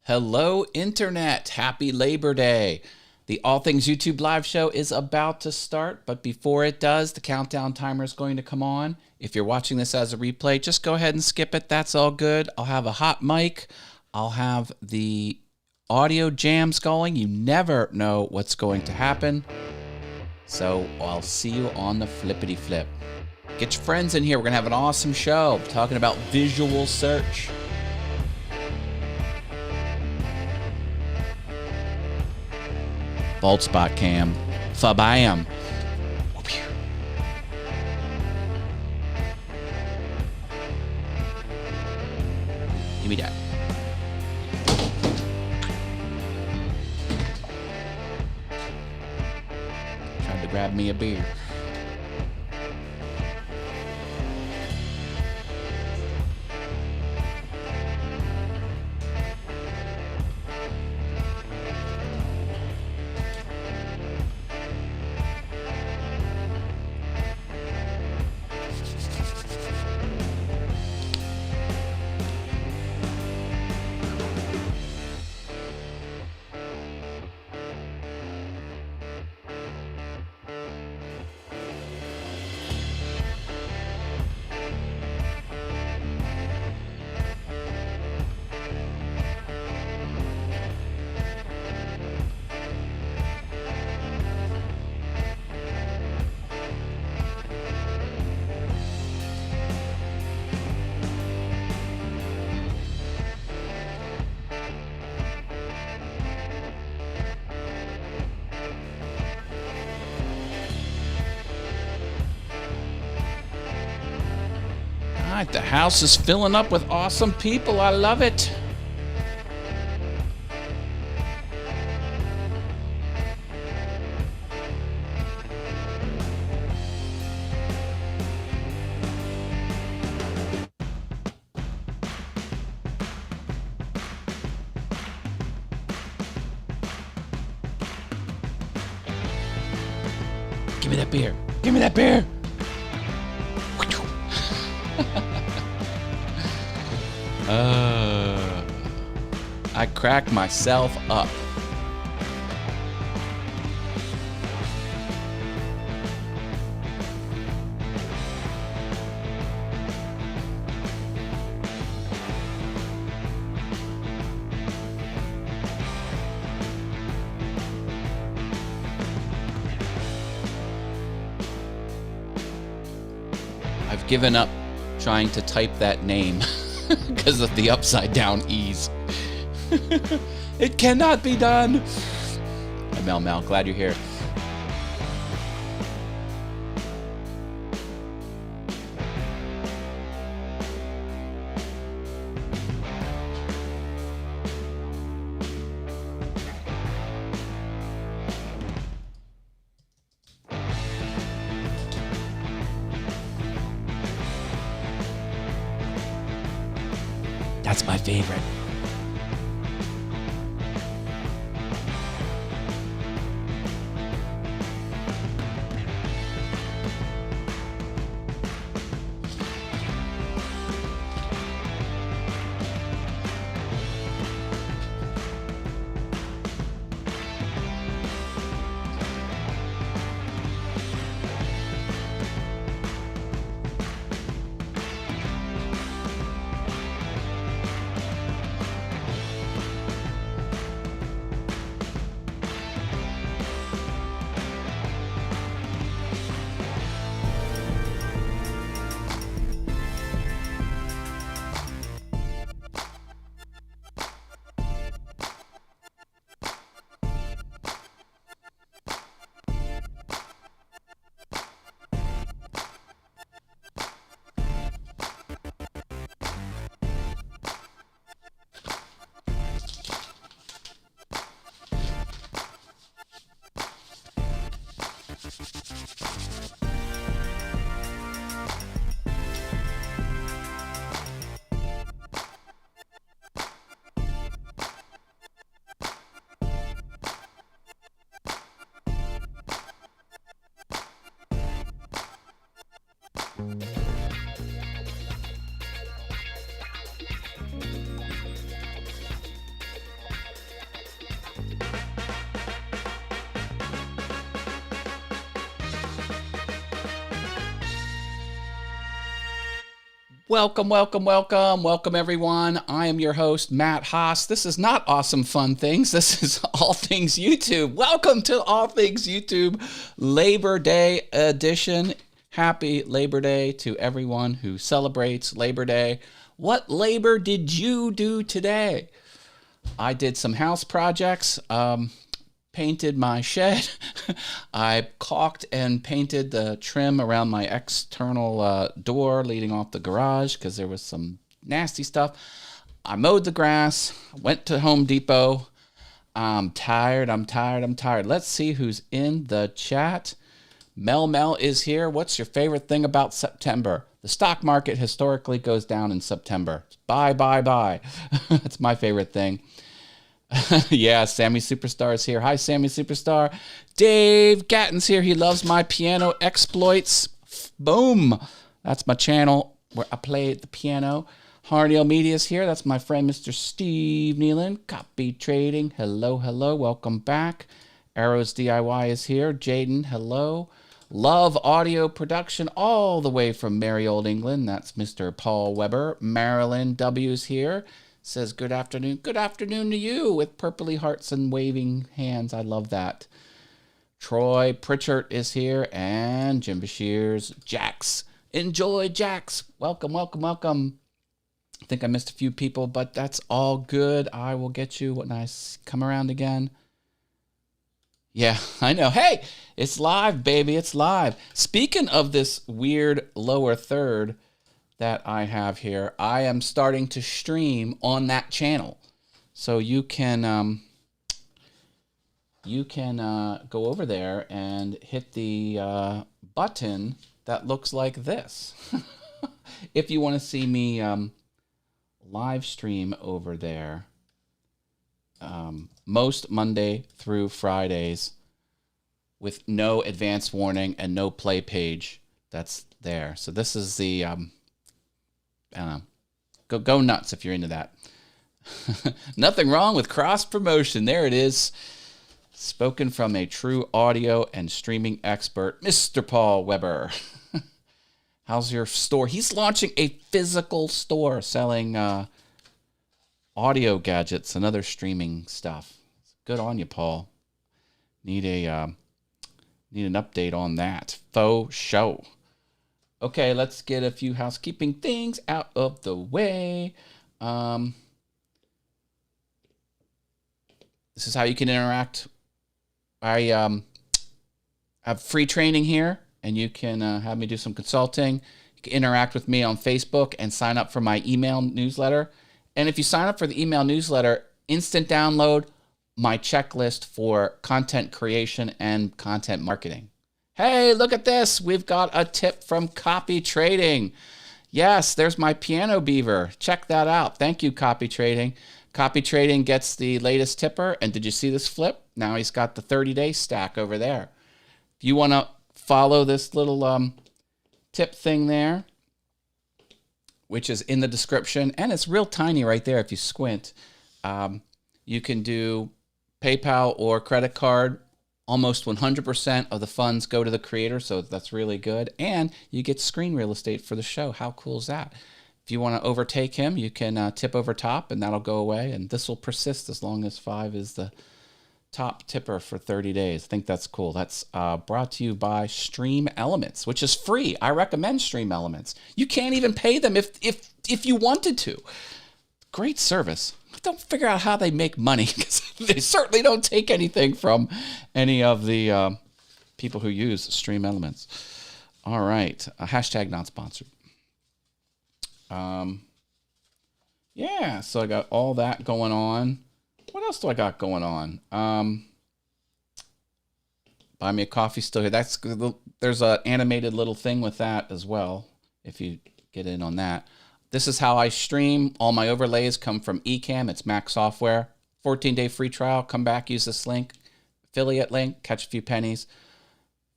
Hello, Internet. Happy Labor Day. The All Things YouTube live show is about to start, but before it does, the countdown timer is going to come on. If you're watching this as a replay, just go ahead and skip it. That's all good. I'll have a hot mic. I'll have the audio jams going. You never know what's going to happen. So I'll see you on the flippity flip. Get your friends in here. We're going to have an awesome show talking about visual search. Bald spot cam. Fabam. Give me that. Tried to grab me a beer. The house is filling up with awesome people. I love it. Give me that beer. Give me that beer. I crack myself up. I've given up trying to type that name because of the upside down E's. It cannot be done. Hi, Mel, glad you're here. That's my favorite. Welcome, welcome, welcome. Welcome, everyone. I am your host, Matt Haas. This is not Awesome Fun Things. This is All Things YouTube. Welcome to All Things YouTube Labor Day edition. Happy Labor Day to everyone who celebrates Labor Day. What labor did you do today? I did some house projects. Painted my shed. I caulked and painted the trim around my external door leading off the garage because there was some nasty stuff. I mowed the grass, went to Home Depot. I'm tired. Let's see who's in the chat. Mel is here. What's your favorite thing about September? The stock market historically goes down in September. Buy. That's my favorite thing. Yeah, Sammy Superstar is here. Hi, Sammy Superstar. Dave Gatton's here. He loves my piano exploits. Boom. That's my channel where I play the piano. Harniel Media's here. That's my friend, Mr. Steve Nealon. Copy Trading. Hello. Welcome back. Arrows DIY is here. Jaden, hello. Love Audio Production all the way from merry old England. That's Mr. Paul Weber. Marilyn W's here. Says, good afternoon. Good afternoon to you with purpley hearts and waving hands. I love that. Troy Pritchard is here. And Jim Bashir's Jax. Enjoy, Jax. Welcome. I think I missed a few people, but that's all good. I will get you when I come around again. Yeah, I know. Hey, it's live, baby. It's live. Speaking of this weird lower third that I have here, I am starting to stream on that channel. So you can go over there and hit the button that looks like this. If you want to see me live stream over there, most Monday through Fridays with no advance warning and no play page that's there. So this is the I don't know. Go nuts if you're into that. Nothing wrong with cross promotion. There it is. Spoken from a true audio and streaming expert, Mr. Paul Weber. How's your store? He's launching a physical store selling audio gadgets and other streaming stuff. Good on you, Paul. Need an update on that. Faux show. Okay, let's get a few housekeeping things out of the way. This is how you can interact. I have free training here, and you can have me do some consulting. You can interact with me on Facebook and sign up for my email newsletter. And if you sign up for the email newsletter, instant download my checklist for content creation and content marketing. Hey, look at this. We've got a tip from Copy Trading. Yes, there's my piano beaver. Check that out. Thank you, Copy Trading. Copy Trading gets the latest tipper. And did you see this flip? Now he's got the 30-day stack over there. If you want to follow this little tip thing there, which is in the description, and it's real tiny right there if you squint, you can do PayPal or credit card. Almost 100% of the funds go to the creator, so that's really good. And you get screen real estate for the show. How cool is that? If you want to overtake him, you can tip over top, and that'll go away. And this will persist as long as 5 is the top tipper for 30 days. I think that's cool. That's brought to you by Stream Elements, which is free. I recommend Stream Elements. You can't even pay them if you wanted to. Great service. Don't figure out how they make money, because they certainly don't take anything from any of the people who use Stream Elements. All right. Hashtag not sponsored. Yeah, so I got all that going on. What else do I got going on? Buy me a coffee still here. There's an animated little thing with that as well, if you get in on that. This is how I stream. All my overlays come from Ecamm. It's Mac software. 14-day free trial. Come back, use this link. Affiliate link, catch a few pennies.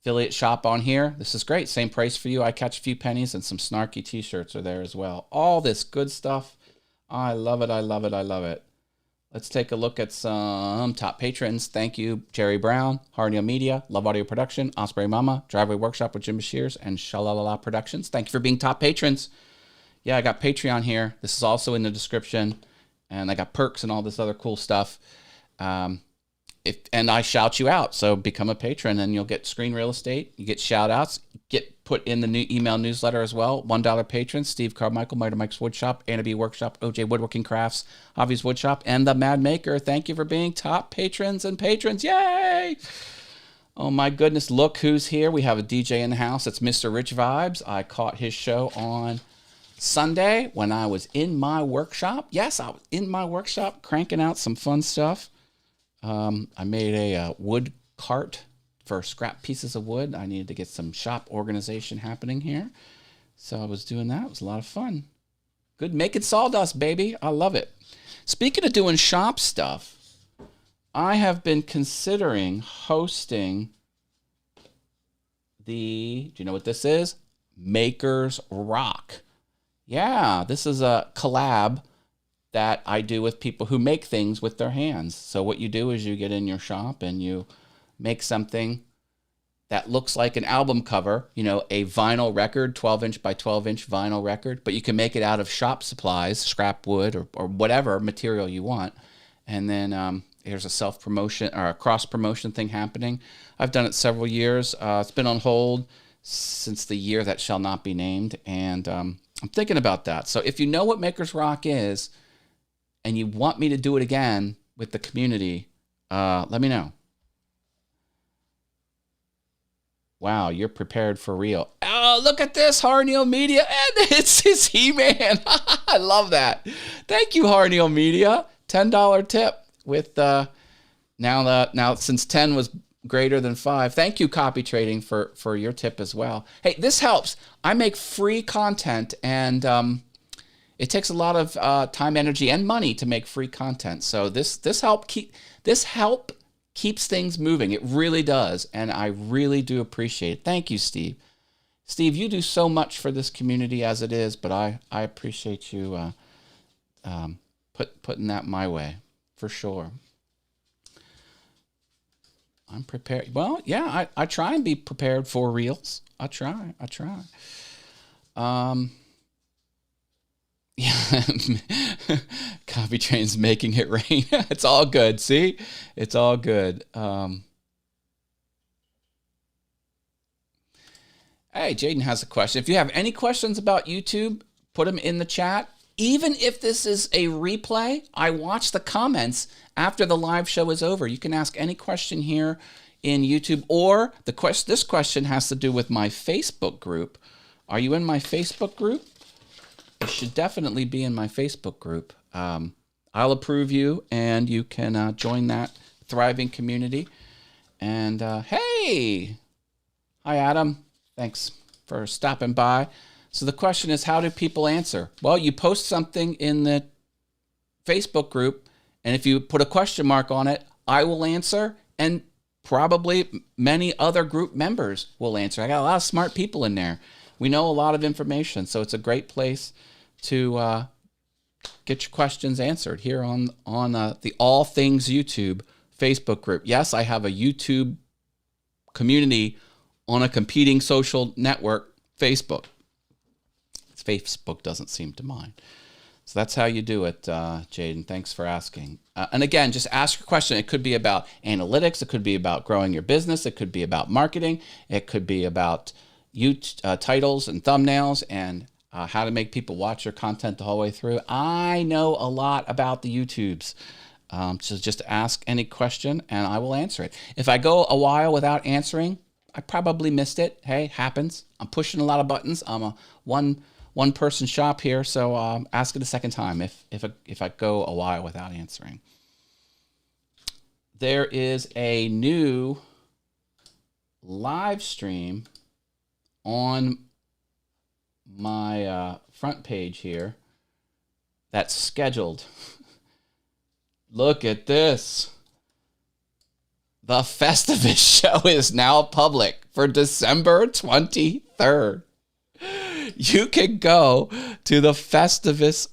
Affiliate shop on here. This is great. Same price for you. I catch a few pennies, and some snarky t-shirts are there as well. All this good stuff. I love it. I love it. I love it. Let's take a look at some top patrons. Thank you, Jerry Brown, Harniel Media, Love Audio Production, Osprey Mama, Driveway Workshop with Jim Bashir, and Shalala Productions. Thank you for being top patrons. Yeah, I got Patreon here. This is also in the description. And I got perks and all this other cool stuff. And I shout you out. So become a patron and you'll get screen real estate. You get shout outs. Get put in the new email newsletter as well. $1 patrons: Steve Carmichael, Mighty Mike's Woodshop, Anna B Workshop, OJ Woodworking Crafts, Javi's Woodshop, and The Mad Maker. Thank you for being top patrons and patrons. Yay! Oh my goodness, look who's here. We have a DJ in the house. It's Mr. Rich Vibes. I caught his show on Sunday when I was in my workshop. Yes, I was in my workshop cranking out some fun stuff. I made a wood cart for scrap pieces of wood. I needed to get some shop organization happening here. So I was doing that. It was a lot of fun. Good making sawdust, baby. I love it. Speaking of doing shop stuff, I have been considering hosting do you know what this is? Makers Rock. Yeah, this is a collab that I do with people who make things with their hands. So what you do is you get in your shop and you make something that looks like an album cover, you know, a vinyl record, 12-inch by 12-inch vinyl record, but you can make it out of shop supplies, scrap wood, or whatever material you want. And then there's a self-promotion or a cross-promotion thing happening. I've done it several years. It's been on hold since the year that shall not be named, and I'm thinking about that. So if you know what Makers Rock is, and you want me to do it again with the community, let me know. Wow, you're prepared for real. Oh, look at this, Harneal Media. And it's his He-Man. I love that. Thank you, Harneal Media. $10 tip with now since 10 was greater than 5. Thank you, Copy Trading, for your tip as well. Hey, this helps. I make free content, and it takes a lot of time, energy, and money to make free content. So this help keeps things moving. It really does, and I really do appreciate it. Thank you, Steve. Steve, you do so much for this community as it is, but I appreciate you putting that my way, for sure. I'm prepared. Well, yeah, I try and be prepared for reels. I try. Yeah, Copy Train's making it rain. It's all good. See, it's all good. Hey, Jaden has a question. If you have any questions about YouTube, put them in the chat. Even if this is a replay, I watch the comments after the live show is over. You can ask any question here in YouTube, or this question has to do with my Facebook group. Are you in my Facebook group? You should definitely be in my Facebook group. I'll approve you, and you can join that thriving community. And hey, hi, Adam. Thanks for stopping by. So the question is, how do people answer? Well, you post something in the Facebook group, and if you put a question mark on it, I will answer, and probably many other group members will answer. I got a lot of smart people in there. We know a lot of information, so it's a great place to get your questions answered here on the All Things YouTube Facebook group. Yes, I have a YouTube community on a competing social network, Facebook. Facebook doesn't seem to mind. So that's how you do it, Jaden. Thanks for asking. And again, just ask your question. It could be about analytics. It could be about growing your business. It could be about marketing. It could be about titles and thumbnails and how to make people watch your content the whole way through. I know a lot about the YouTubes. So just ask any question and I will answer it. If I go a while without answering, I probably missed it. Hey, happens. I'm pushing a lot of buttons. I'm a one person shop here, so ask it a second time if I go a while without answering. There is a new live stream on my front page here that's scheduled. Look at this. The Festivus show is now public for December 23rd. You can go to the Festivus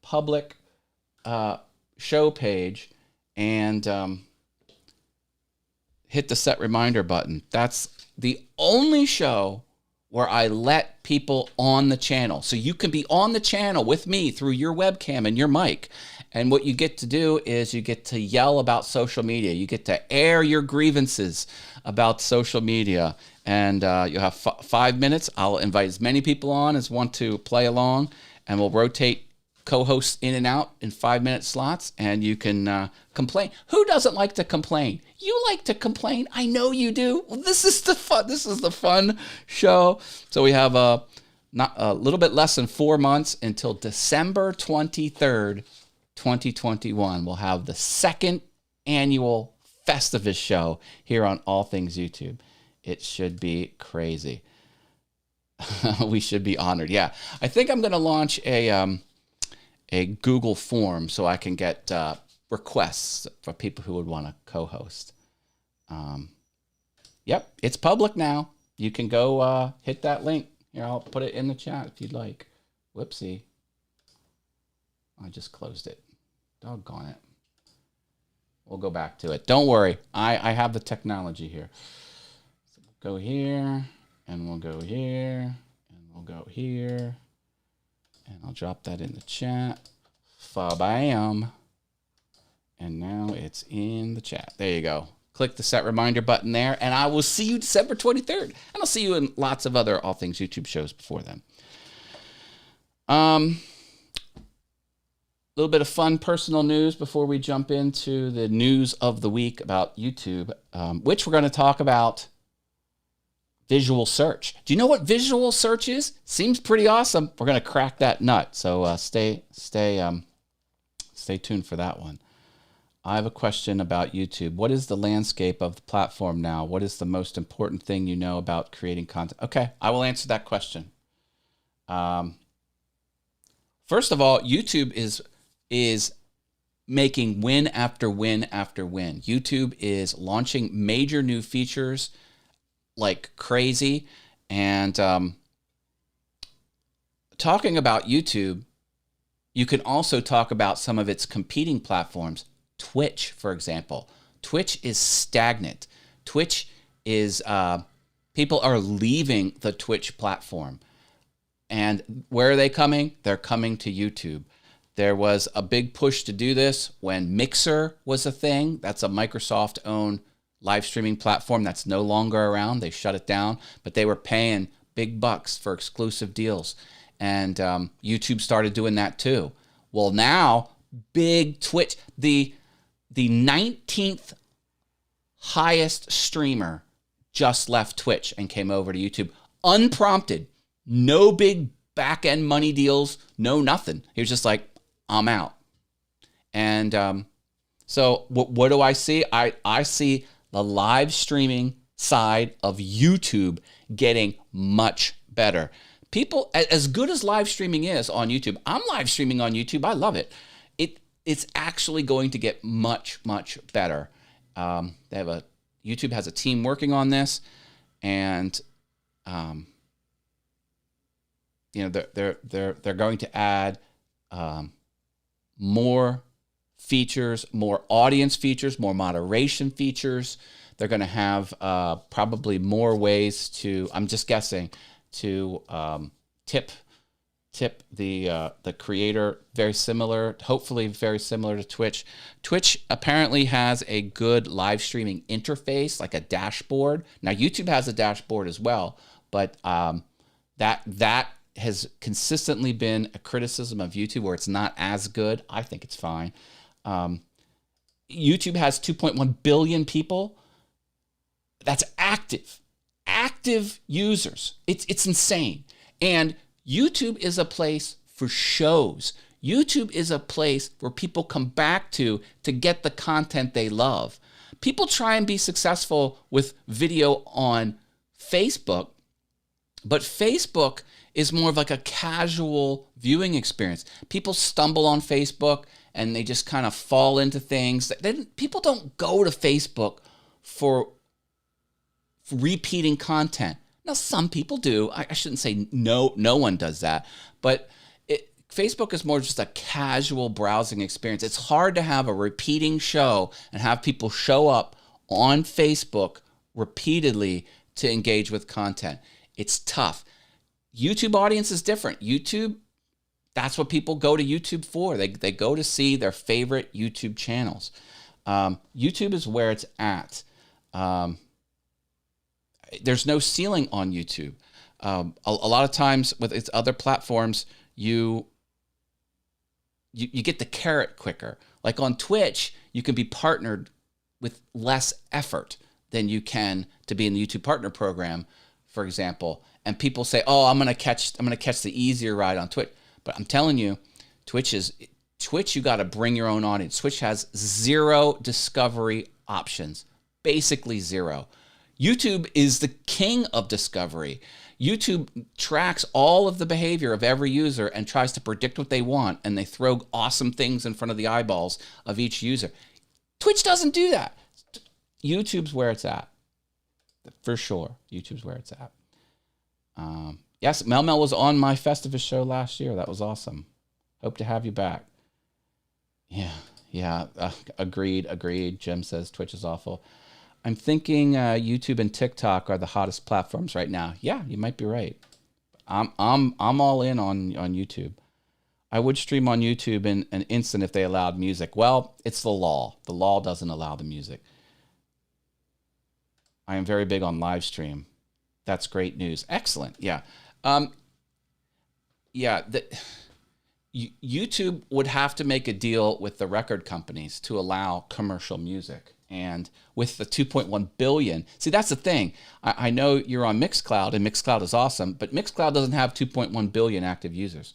public show page and hit the set reminder button. That's the only show where I let people on the channel. So you can be on the channel with me through your webcam and your mic. And what you get to do is you get to yell about social media. You get to air your grievances about social media. And you'll have 5 minutes. I'll invite as many people on as want to play along. And we'll rotate co-hosts in and out in 5-minute slots. And you can complain. Who doesn't like to complain? You like to complain. I know you do. Well, this is the fun. This is the fun show. So we have not a little bit less than 4 months until December 23rd, 2021. We'll have the second annual Festivus show here on All Things YouTube. It should be crazy. We should be honored. Yeah, I think I'm going to launch a Google form so I can get requests for people who would want to co-host. Yep, it's public now. You can go hit that link. Here, I'll put it in the chat if you'd like. Whoopsie. I just closed it. Doggone it. We'll go back to it. Don't worry. I have the technology here. So we'll go here, and we'll go here, and we'll go here. And I'll drop that in the chat. Fa-bam. And now it's in the chat. There you go. Click the set reminder button there, and I will see you December 23rd. And I'll see you in lots of other All Things YouTube shows before then. A little bit of fun personal news before we jump into the news of the week about YouTube, which we're going to talk about visual search. Do you know what visual search is? Seems pretty awesome. We're going to crack that nut. So stay tuned for that one. I have a question about YouTube. What is the landscape of the platform now? What is the most important thing you know about creating content? Okay, I will answer that question. First of all, YouTube is making win after win after win. YouTube is launching major new features like crazy. And talking about YouTube, you can also talk about some of its competing platforms. Twitch, for example. Twitch is stagnant. Twitch is, people are leaving the Twitch platform. And where are they coming? They're coming to YouTube. There was a big push to do this when Mixer was a thing. That's a Microsoft-owned live streaming platform that's no longer around. They shut it down, but they were paying big bucks for exclusive deals. And YouTube started doing that too. Well, now, big Twitch, the 19th highest streamer just left Twitch and came over to YouTube. Unprompted. No big back-end money deals. No nothing. He was just like, I'm out. And so what do I see? I see the live streaming side of YouTube getting much better. People, as good as live streaming is on YouTube, I'm live streaming on YouTube. I love it. It's actually going to get much, much better. YouTube has a team working on this, and they're going to add more features, more audience features, more moderation features. They're going to have probably more ways to, I'm just guessing, to tip the creator, very similar, hopefully very similar to Twitch. Twitch apparently has a good live streaming interface, like a dashboard. Now YouTube has a dashboard as well, but that has consistently been a criticism of YouTube where it's not as good. I think it's fine. YouTube has 2.1 billion people. That's active users. It's insane. And YouTube is a place for shows. YouTube is a place where people come back to get the content they love. People try and be successful with video on Facebook, but Facebook is more of like a casual viewing experience. People stumble on Facebook and they just kind of fall into things. People don't go to Facebook for repeating content. Now, some people do. I shouldn't say no one does that. But Facebook is more just a casual browsing experience. It's hard to have a repeating show and have people show up on Facebook repeatedly to engage with content. It's tough. YouTube audience is different. YouTube, that's what people go to YouTube for. They go to see their favorite YouTube channels. YouTube is where it's at. There's no ceiling on YouTube. A lot of times with its other platforms, you get the carrot quicker. Like on Twitch, you can be partnered with less effort than you can to be in the YouTube Partner Program, for example. And people say, "Oh, I'm gonna catch the easier ride on Twitch." But I'm telling you, Twitch, you got to bring your own audience. Twitch has 0 discovery options, basically 0. YouTube is the king of discovery. YouTube tracks all of the behavior of every user and tries to predict what they want, and they throw awesome things in front of the eyeballs of each user. Twitch doesn't do that. YouTube's where it's at. For sure, YouTube's where it's at. Yes, Mel was on my Festivus show last year. That was awesome. Hope to have you back. Yeah. Agreed. Jim says Twitch is awful. I'm thinking YouTube and TikTok are the hottest platforms right now. Yeah, you might be right. I'm all in on YouTube. I would stream on YouTube in an instant if they allowed music. Well, it's the law. The law doesn't allow the music. I am very big on live stream. That's great news. Excellent. Yeah. YouTube would have to make a deal with the record companies to allow commercial music. And with the 2.1 billion, see, that's the thing. I know you're on Mixcloud, and Mixcloud is awesome, but Mixcloud doesn't have 2.1 billion active users.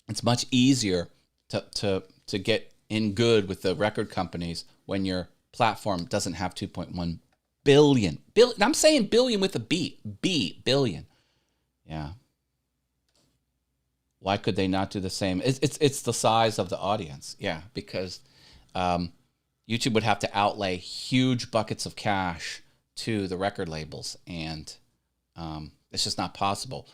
It's much easier to get in good with the record companies when your platform doesn't have 2.1 billion. I'm saying billion with a B. Billion. Yeah. Why could they not do the same? It's the size of the audience. Yeah, because YouTube would have to outlay huge buckets of cash to the record labels, and it's just not possible.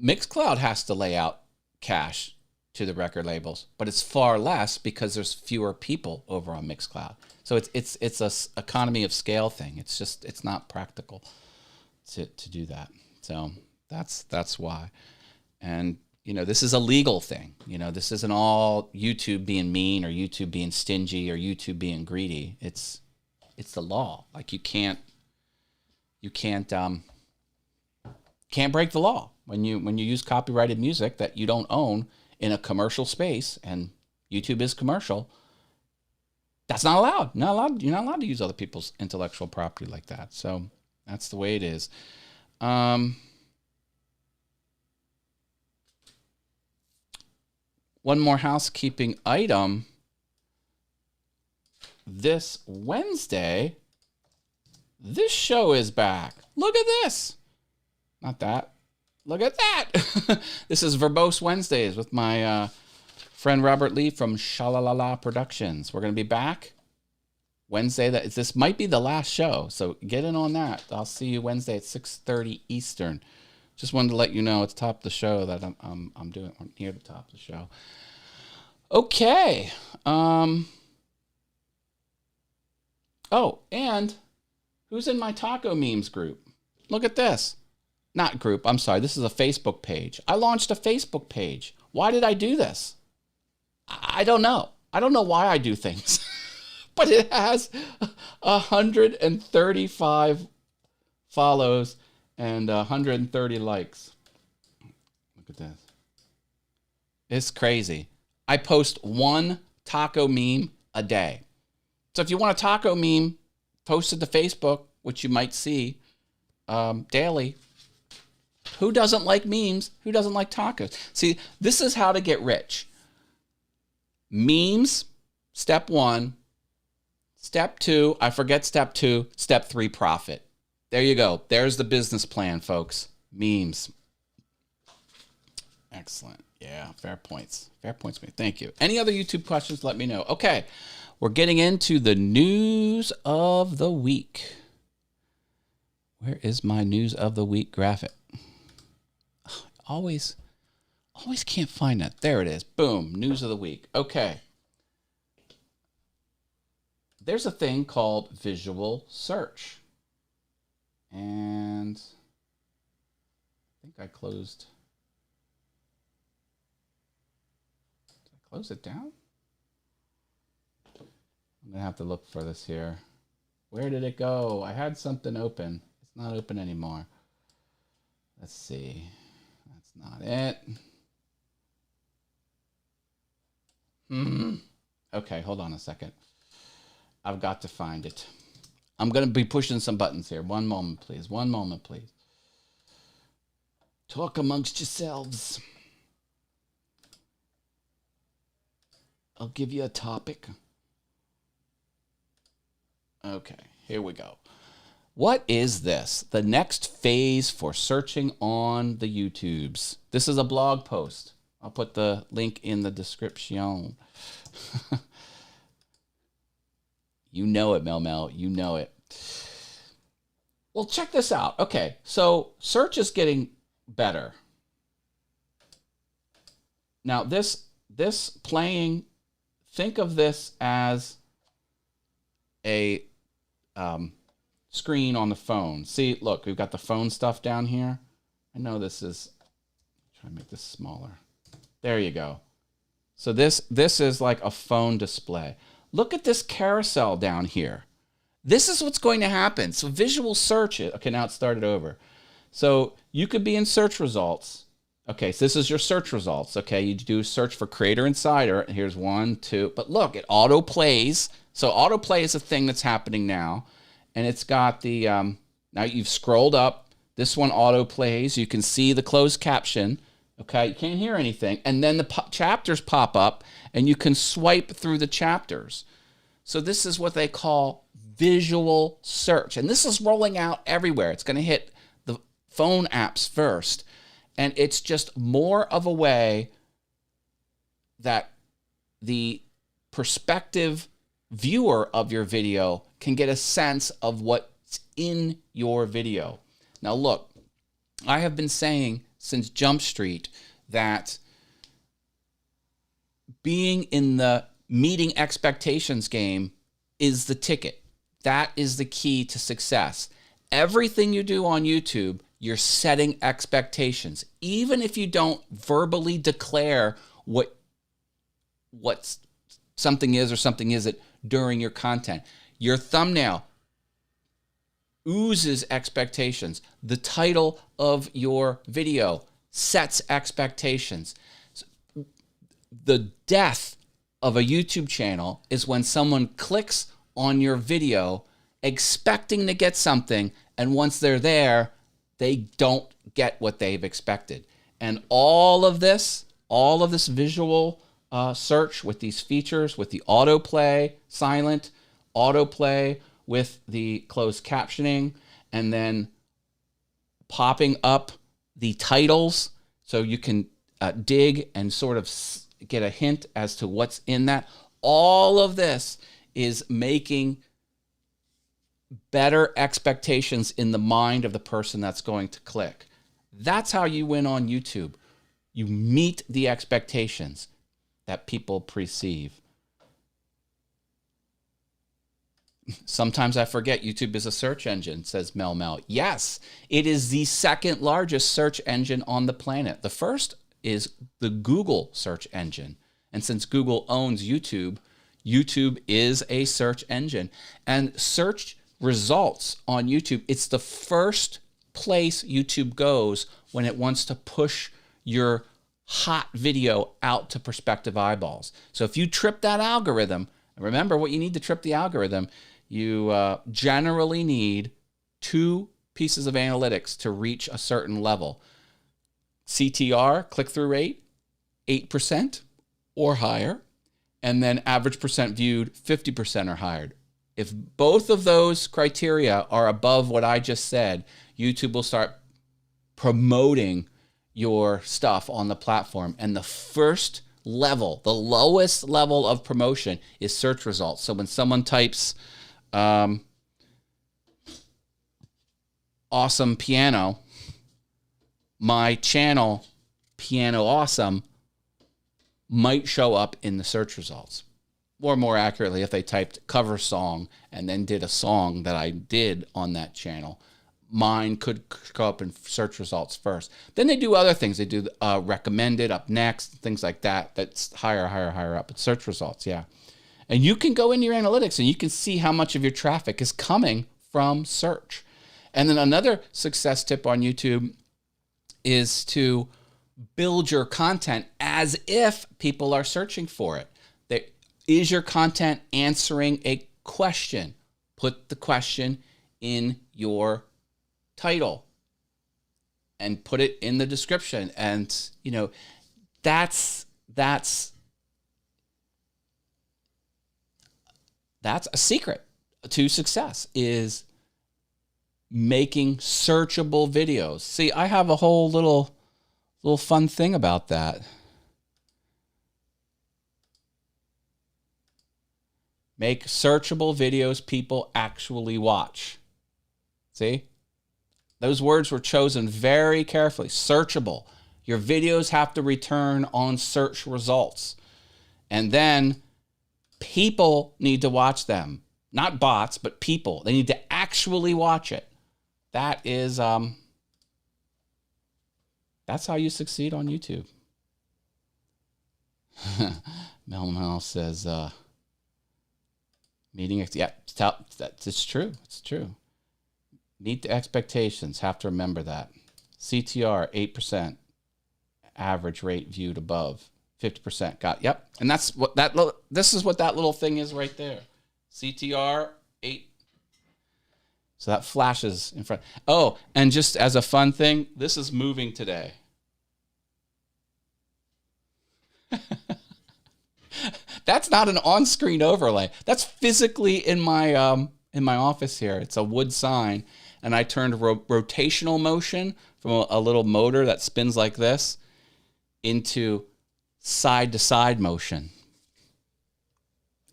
Mixcloud has to lay out cash to the record labels, but it's far less because there's fewer people over on Mixcloud. So it's a economy of scale thing. It's not practical to do that. So that's why. And this is a legal thing. This isn't all YouTube being mean or YouTube being stingy or YouTube being greedy. It's the law. Like you can't break the law when you use copyrighted music that you don't own in a commercial space, and YouTube is commercial. That's not allowed. You're not allowed to use other people's intellectual property like that. So that's the way it is. One more housekeeping item. This Wednesday, this show is back. Look at this. Not that. Look at that. This is Verbose Wednesdays with my friend Robert Lee from Shalalala Productions. We're going to be back Wednesday. This might be the last show, so get in on that. I'll see you Wednesday at 6:30 Eastern. Just wanted to let you know at the top of the show that I'm near the top of the show. Okay. Oh, and who's in my taco memes group? Look at this. Not group, I'm sorry. This is a Facebook page. I launched a Facebook page. Why did I do this? I don't know. I don't know why I do things. But it has 135 follows and 130 likes. Look at this. It's crazy. I post one taco meme a day. So if you want a taco meme, post it to Facebook, which you might see daily. Who doesn't like memes? Who doesn't like tacos? See, this is how to get rich. Memes, step 1. Step 2, I forget step 2. Step 3, profit. There you go. There's the business plan, folks. Memes. Excellent. Yeah, fair points. Fair points, man. Thank you. Any other YouTube questions, let me know. Okay, we're getting into the news of the week. Where is my news of the week graphic? Always can't find that. There it is. Boom. News of the week. Okay. There's a thing called visual search. And I think I closed. Did I close it down? I'm going to have to look for this here. Where did it go? I had something open. It's not open anymore. Let's see. That's not it. Okay, hold on a second. I've got to find it. I'm going to be pushing some buttons here. One moment, please. One moment, please. Talk amongst yourselves. I'll give you a topic. Okay, here we go. What is this? The next phase for searching on the YouTubes. This is a blog post. I'll put the link in the description. You know it, Mel. You know it. Well, check this out. Okay, so search is getting better. Now, this playing, think of this as a screen on the phone. See, look, we've got the phone stuff down here. I know this is, try to make this smaller. There you go. So this is like a phone display. Look at this carousel down here. This is what's going to happen. So visual search, okay, now it started over. So you could be in search results. Okay, so this is your search results. Okay, you do search for Creator Insider. Here's 1, 2, but look, it auto plays. So autoplay is a thing that's happening now. And it's got the, now you've scrolled up. This one auto plays. You can see the closed caption. Okay, you can't hear anything. And then the chapters pop up and you can swipe through the chapters. So this is what they call visual search. And this is rolling out everywhere. It's going to hit the phone apps first. And it's just more of a way that the prospective viewer of your video can get a sense of what's in your video. Now look, I have been saying since Jump Street that being in the meeting expectations game is the ticket. That is the key to success. Everything you do on YouTube, you're setting expectations. Even if you don't verbally declare what something is or something isn't during your content. Your thumbnail oozes expectations. The title of your video sets expectations. The death of a YouTube channel is when someone clicks on your video expecting to get something, and once they're there, they don't get what they've expected. And all of this visual search with these features, with the autoplay, silent, autoplay with the closed captioning, and then popping up the titles so you can dig and sort of get a hint as to what's in that. All of this is making better expectations in the mind of the person that's going to click. That's how you win on YouTube. You meet the expectations that people perceive. Sometimes I forget YouTube is a search engine, says Mel. Yes, it is the second largest search engine on the planet. The first is the Google search engine. And since Google owns YouTube, YouTube is a search engine. And search results on YouTube, it's the first place YouTube goes when it wants to push your hot video out to prospective eyeballs. So if you trip that algorithm, remember what you need to trip the algorithm, you generally need 2 pieces of analytics to reach a certain level. CTR, click-through rate, 8% or higher, and then average percent viewed, 50% or higher. If both of those criteria are above what I just said, YouTube will start promoting your stuff on the platform. And the first level, the lowest level of promotion is search results. So when someone types awesome piano, my channel, Piano Awesome, might show up in the search results. Or more accurately, if they typed cover song and then did a song that I did on that channel, mine could show up in search results first. Then they do other things. They do recommended up next, things like that. That's higher up. But search results, yeah. And you can go into your analytics and you can see how much of your traffic is coming from search. And then another success tip on YouTube is to build your content as if people are searching for it. Is your content answering a question? Put the question in your title and put it in the description. And, you know, that's a secret to success, is making searchable videos. See, I have a whole little fun thing about that. Make searchable videos people actually watch. See? Those words were chosen very carefully. Searchable. Your videos have to return on search results. And then people need to watch them. Not bots, but people. They need to actually watch it. That is, that's how you succeed on YouTube. Mel says, yeah, it's true. It's true. Meet the expectations. Have to remember that. CTR, 8%. Average rate viewed above. 50%. Yep. And that's what this is what that little thing is right there. CTR, 8. So that flashes in front. Oh, and just as a fun thing, this is moving today. That's not an on-screen overlay. That's physically in my office here. It's a wood sign, and I turned rotational motion from a little motor that spins like this into side-to-side motion,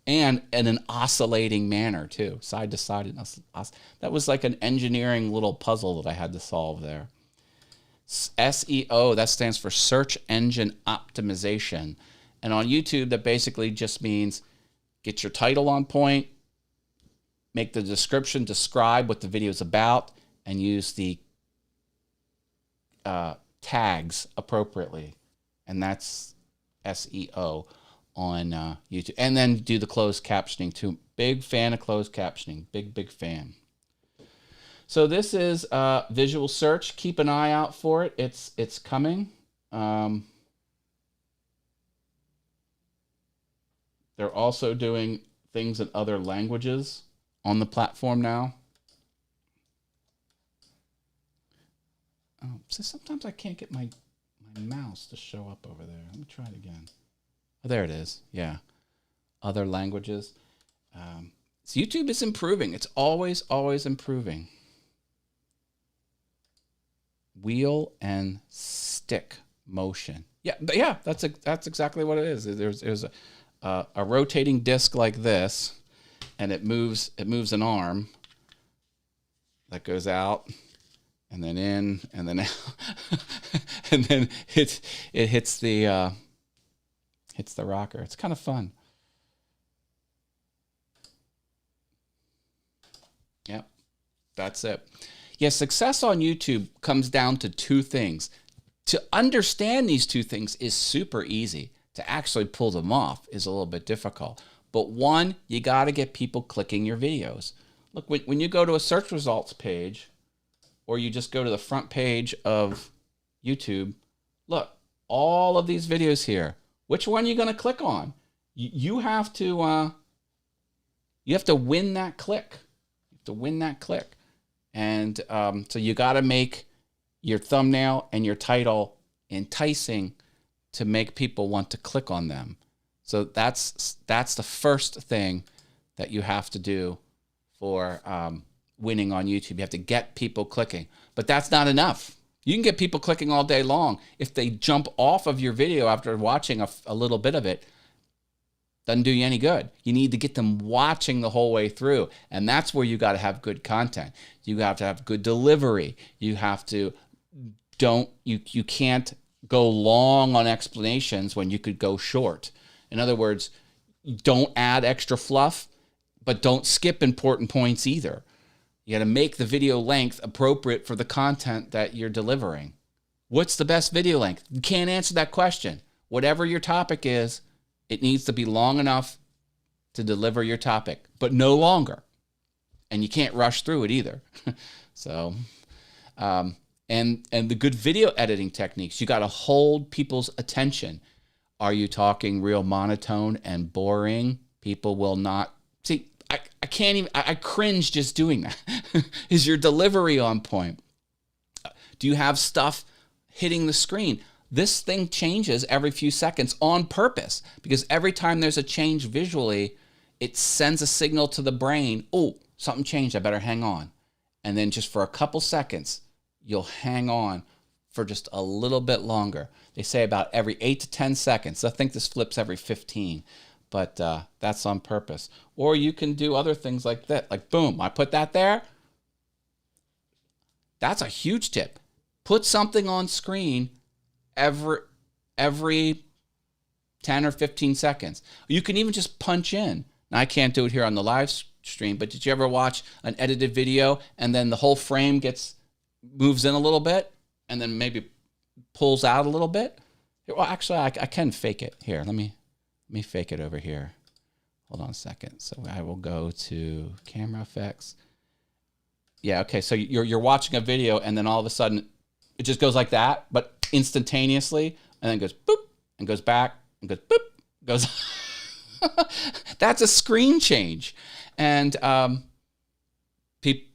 and in an oscillating manner too, side to side. That was like an engineering little puzzle that I had to solve there. SEO, that stands for search engine optimization. And on YouTube, that basically just means get your title on point, make the description describe what the video is about, and use the tags appropriately. And that's SEO on YouTube. And then do the closed captioning too. Big fan of closed captioning. Big fan. So this is visual search. Keep an eye out for it. It's coming. They're also doing things in other languages on the platform now. Oh, so sometimes I can't get my mouse to show up over there. Let me try it again. Oh, there it is. Yeah. Other languages. So YouTube is improving. It's always improving. Wheel and stick motion. Yeah, that's exactly what it is. There's a rotating disc like this, and it moves an arm that goes out and then in and then out, and then it hits the rocker. It's kind of fun. Yep, that's it. Yeah, success on YouTube comes down to two things. To understand these two things is super easy. To actually pull them off is a little bit difficult. But one, you got to get people clicking your videos. Look, when you go to a search results page, or you just go to the front page of YouTube, look, all of these videos here. Which one are you going to click on? You have to win that click. You have to win that click. And so you got to make your thumbnail and your title enticing to make people want to click on them. So that's the first thing that you have to do for winning on YouTube. You have to get people clicking. But that's not enough. You can get people clicking all day long. If they jump off of your video after watching a little bit of it, doesn't do you any good. You need to get them watching the whole way through. And that's where you got to have good content. You have to have good delivery. You have to you can't go long on explanations when you could go short. In other words, don't add extra fluff, but don't skip important points either. You got to make the video length appropriate for the content that you're delivering. What's the best video length? You can't answer that question. Whatever your topic is, it needs to be long enough to deliver your topic, but no longer. And you can't rush through it either. So, and the good video editing techniques, you got to hold people's attention. Are you talking real monotone and boring? People will not see. I can't even. I cringe just doing that. Is your delivery on point? Do you have stuff hitting the screen? This thing changes every few seconds on purpose, because every time there's a change visually, it sends a signal to the brain. Oh, something changed. I better hang on. And then just for a couple seconds, you'll hang on for just a little bit longer. They say about every 8 to 10 seconds. I think this flips every 15, but that's on purpose. Or you can do other things like that. Like, boom, I put that there. That's a huge tip. Put something on screen every 10 or 15 seconds. You can even just punch in. Now, I can't do it here on the live stream, but did you ever watch an edited video and then the whole frame moves in a little bit and then maybe pulls out a little bit? Well, actually, I can fake it. Here, let me fake it over here. Hold on a second. So I will go to camera effects. Yeah, okay. So you're watching a video and then all of a sudden it just goes like that, but instantaneously, and then goes boop and goes back and goes boop, goes. That's a screen change. And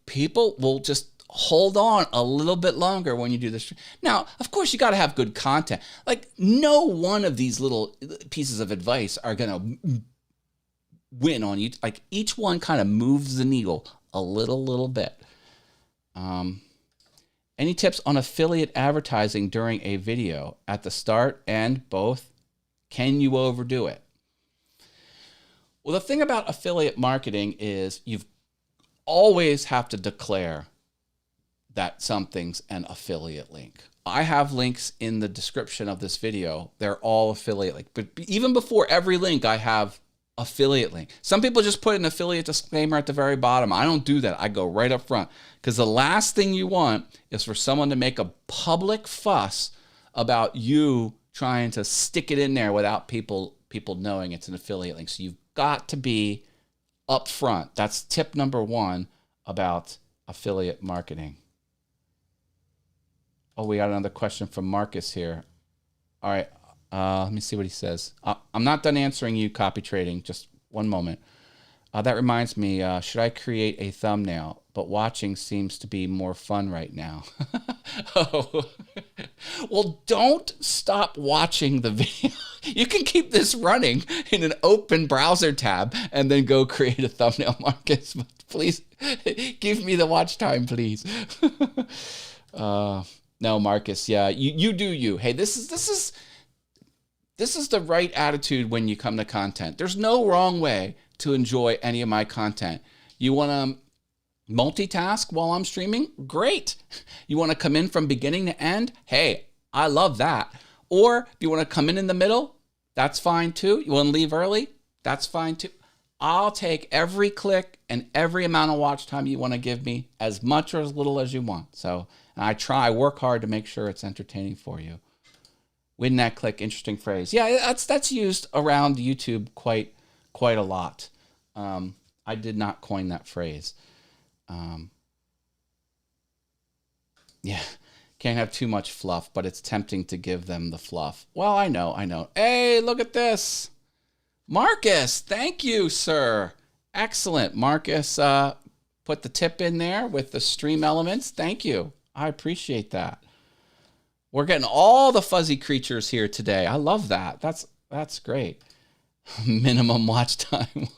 people will just hold on a little bit longer when you do this. Now, of course, you got to have good content. Like, no one of these little pieces of advice are going to win on you. Like, each one kind of moves the needle a little bit. Any tips on affiliate advertising during a video at the start and both? Can you overdo it? Well, the thing about affiliate marketing is you've always have to declare that something's an affiliate link. I have links in the description of this video. They're all affiliate links. But even before every link, I have affiliate link. Some people just put an affiliate disclaimer at the very bottom. I don't do that. I go right up front, because the last thing you want is for someone to make a public fuss about you trying to stick it in there without people knowing it's an affiliate link. So you've got to be upfront. That's tip number 1 about affiliate marketing. Oh, we got another question from Marcus here. All right, let me see what he says. I'm not done answering you, copy trading. Just one moment. That reminds me, should I create a thumbnail? But watching seems to be more fun right now. Oh, well, don't stop watching the video. You can keep this running in an open browser tab and then go create a thumbnail, Marcus. But please give me the watch time, please. No, Marcus. Yeah, you do you. Hey, this is the right attitude when you come to content. There's no wrong way to enjoy any of my content. You want to multitask while I'm streaming? Great. You want to come in from beginning to end? Hey, I love that. Or if you want to come in the middle, that's fine too. You want to leave early? That's fine too. I'll take every click and every amount of watch time you want to give me, as much or as little as you want. So I work hard to make sure it's entertaining for you. Win that click, interesting phrase. Yeah, that's used around YouTube quite a lot. I did not coin that phrase. Yeah, can't have too much fluff, but it's tempting to give them the fluff. Well, I know. Hey, look at this. Marcus, thank you, sir. Excellent. Marcus put the tip in there with the stream elements. Thank you. I appreciate that. We're getting all the fuzzy creatures here today. I love that. That's great. Minimum watch time.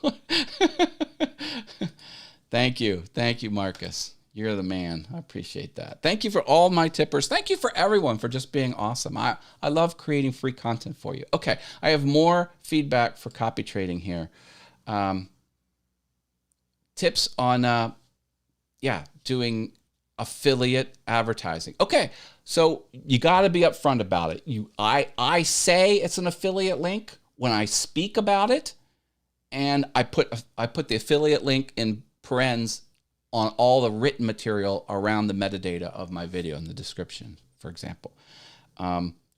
Thank you, Marcus. You're the man. I appreciate that. Thank you for all my tippers. Thank you for everyone for just being awesome. I love creating free content for you. Okay, I have more feedback for copy trading here. Tips on doing affiliate advertising. Okay, so you got to be upfront about it. I say it's an affiliate link when I speak about it, and I put the affiliate link in parens on all the written material around the metadata of my video in the description, for example.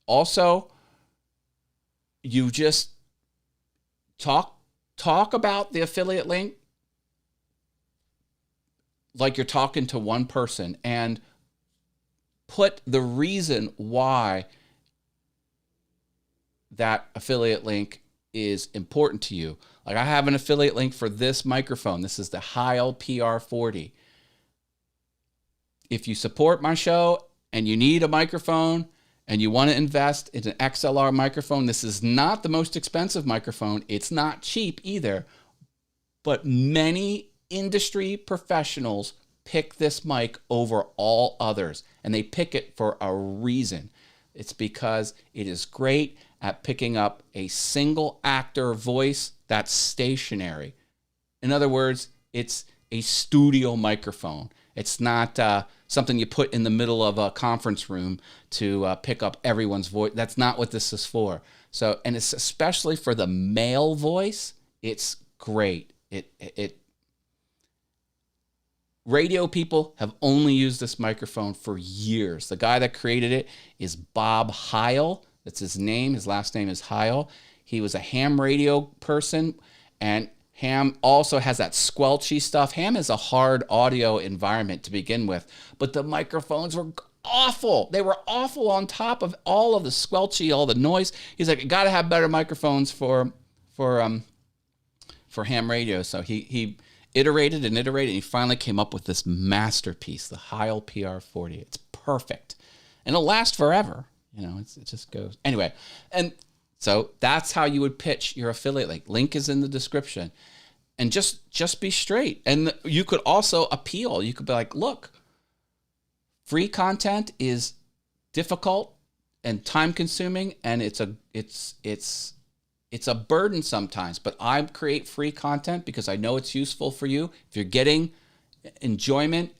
Also, you just talk about the affiliate link like you're talking to one person, and put the reason why that affiliate link is important to you. Like, I have an affiliate link for this microphone. This is the Haas PR40. If you support my show and you need a microphone and you want to invest in an XLR microphone, this is not the most expensive microphone. It's not cheap either, but many industry professionals pick this mic over all others, and they pick it for a reason. It's because it is great at picking up a single actor voice that's stationary. In other words, it's a studio microphone. It's not something you put in the middle of a conference room to pick up everyone's voice. That's not what this is for. So, and it's especially for the male voice, it's great. Radio people have only used this microphone for years. The guy that created it is Bob Heil. That's his name. His last name is Heil. He was a ham radio person, and ham also has that squelchy stuff. Ham is a hard audio environment to begin with, but the microphones were awful. They were awful on top of all of the squelchy, all the noise. He's like, you got to have better microphones for ham radio. So he iterated and iterated, and he finally came up with this masterpiece, the Haas PR40. It's perfect, and it'll last forever. You know, it just goes. Anyway, and so that's how you would pitch your affiliate link. Link is in the description, and just be straight. And you could also appeal. You could be like, look, free content is difficult and time consuming, and it's a burden sometimes, but I create free content because I know it's useful for you. If you're getting enjoyment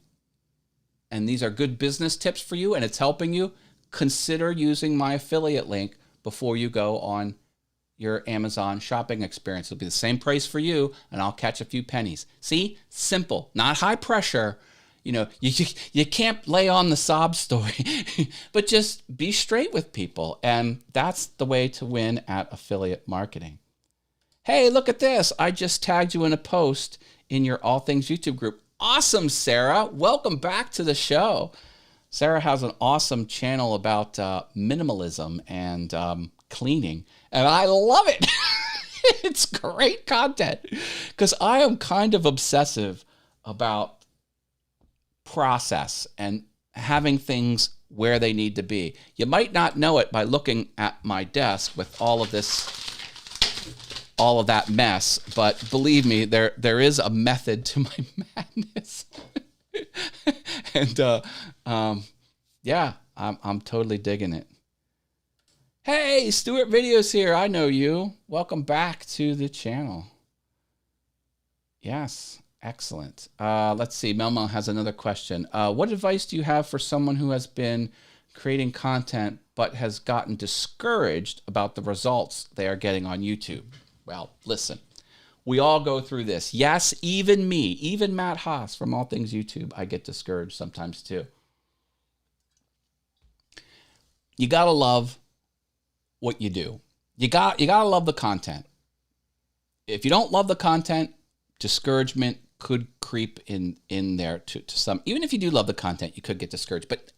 and these are good business tips for you and it's helping you, consider using my affiliate link before you go on your Amazon shopping experience. It'll be the same price for you, and I'll catch a few pennies. See? Simple, not high pressure. You know, you can't lay on the sob story, but just be straight with people. And that's the way to win at affiliate marketing. Hey, look at this. I just tagged you in a post in your All Things YouTube group. Awesome, Sarah. Welcome back to the show. Sarah has an awesome channel about minimalism and cleaning, and I love it. It's great content because I am kind of obsessive about process and having things where they need to be. You might not know it by looking at my desk with all of that mess, but believe me, there is a method to my madness. And yeah, I'm totally digging it. Hey, Stuart Videos here. I know you. Welcome back to the channel. Yes. Excellent. Let's see. Melmo has another question. What advice do you have for someone who has been creating content but has gotten discouraged about the results they are getting on YouTube? Well, listen, we all go through this. Yes, even me, even Matt Haas from All Things YouTube, I get discouraged sometimes too. You got to love what you do. You got to love the content. If you don't love the content, discouragement could creep in there to some. Even if you do love the content, you could get discouraged. But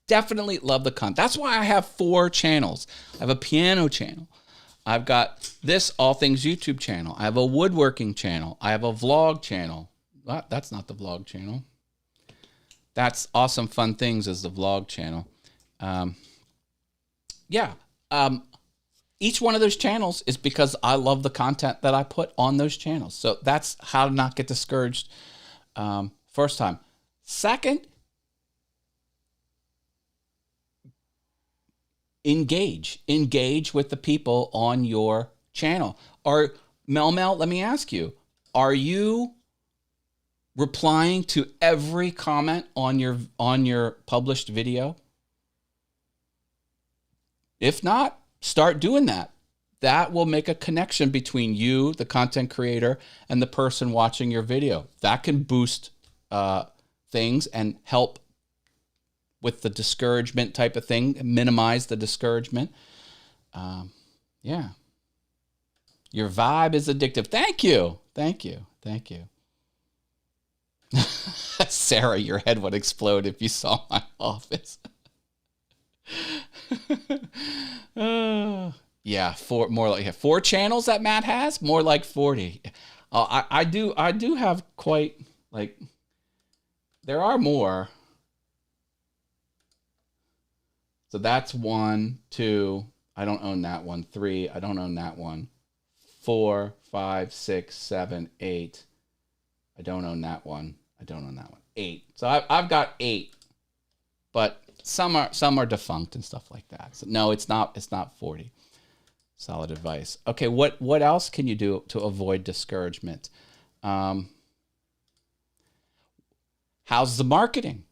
definitely love the content. That's why I have 4 channels. I have a piano channel. I've got this All Things YouTube channel. I have a woodworking channel. I have a vlog channel. That's not the vlog channel. That's Awesome Fun Things is the vlog channel. Each one of those channels is because I love the content that I put on those channels. So that's how to not get discouraged first time. Second, engage with the people on your channel. Mel, let me ask you, are you replying to every comment on your published video? If not, start doing that. that will make a connection between you, the content creator, and the person watching your video. That can boost things and help with the discouragement type of thing, minimize the discouragement. Yeah. Your vibe is addictive. Thank you. Thank you. Thank you. Sarah, your head would explode if you saw my office. Yeah, more like 4 channels that Matt has, more like 40. I do have quite, like, there are more. So that's 1, 2. I don't own that one. 3. I don't own that one. 4, 5, 6, 7, 8. I don't own that one. I don't own that one. 8. So I've got 8, but some are defunct and stuff like that. So no, it's not 40. Solid advice. Okay, what else can you do to avoid discouragement? How's the marketing?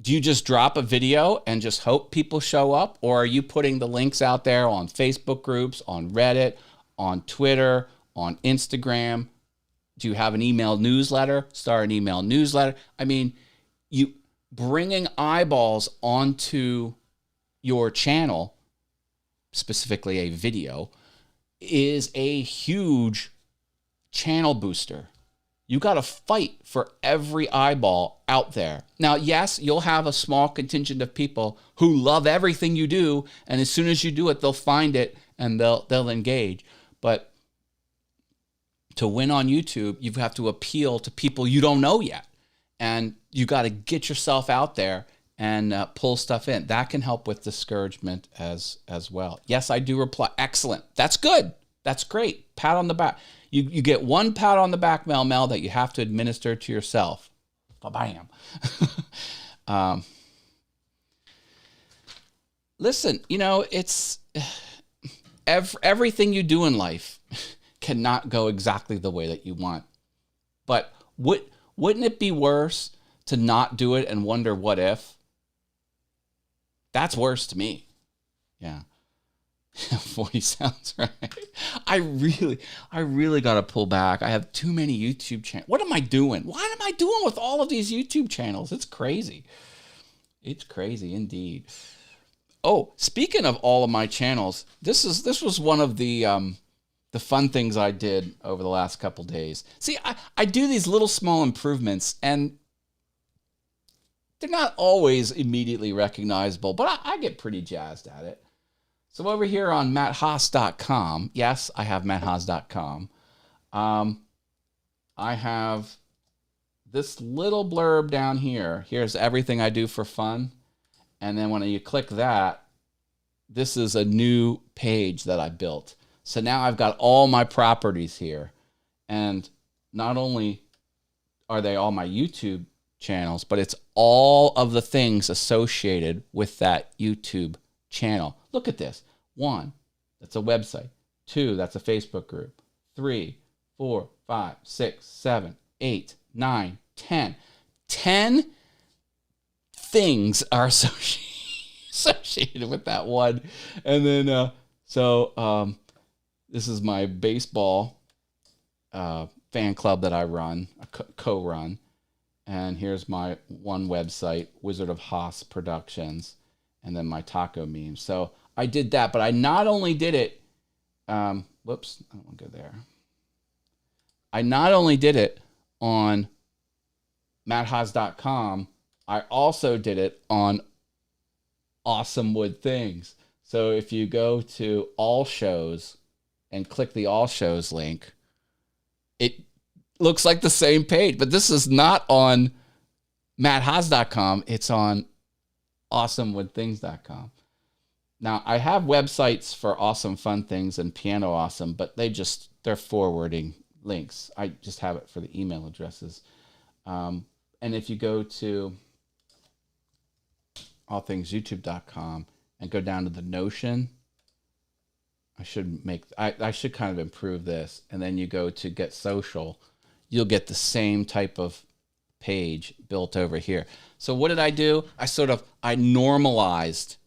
Do you just drop a video and just hope people show up? Or are you putting the links out there on Facebook groups, on Reddit, on Twitter, on Instagram? Do you have an email newsletter? Start an email newsletter. I mean, you bringing eyeballs onto your channel, specifically a video, is a huge channel booster. You got to fight for every eyeball out there. Now, yes, you'll have a small contingent of people who love everything you do, and as soon as you do it, they'll find it and they'll engage. But to win on YouTube, you have to appeal to people you don't know yet, and you got to get yourself out there and pull stuff in. That can help with discouragement as well. Yes, I do reply. Excellent. That's good. That's great. Pat on the back. You get 1 pat on the back, Mel, that you have to administer to yourself. Ba-bam. Listen, it's everything you do in life cannot go exactly the way that you want. But wouldn't it be worse to not do it and wonder what if? That's worse to me. Yeah. 40 sounds right. I really got to pull back. I have too many YouTube channels. What am I doing? What am I doing with all of these YouTube channels? It's crazy. It's crazy indeed. Oh, speaking of all of my channels, this was one of the fun things I did over the last couple days. See, I do these little small improvements, and they're not always immediately recognizable, but I get pretty jazzed at it. So over here on matthaas.com, yes, I have matthaas.com. I have this little blurb down here. Here's everything I do for fun. And then when you click that, this is a new page that I built. So now I've got all my properties here. And not only are they all my YouTube channels, but it's all of the things associated with that YouTube channel. Look at this. 1, that's a website. 2, that's a Facebook group. 3, 4, 5, 6, 7, 8, 9, 10. 10 things are associated with that one. And then, this is my baseball fan club that I run, co-run. And here's my one website, Wizard of Haas Productions, and then my taco meme. So I did that, but I not only did it, whoops, I don't want to go there. I not only did it on matthaas.com, I also did it on Awesome Wood Things. So if you go to All Shows and click the All Shows link, it looks like the same page, but this is not on matthaas.com. It's on awesomewoodthings.com. Now, I have websites for Awesome Fun Things and Piano Awesome, but they're forwarding links. I just have it for the email addresses. And if you go to allthingsyoutube.com and go down to the Notion, I should kind of improve this. And then you go to Get Social, you'll get the same type of page built over here. So what did I do? I normalized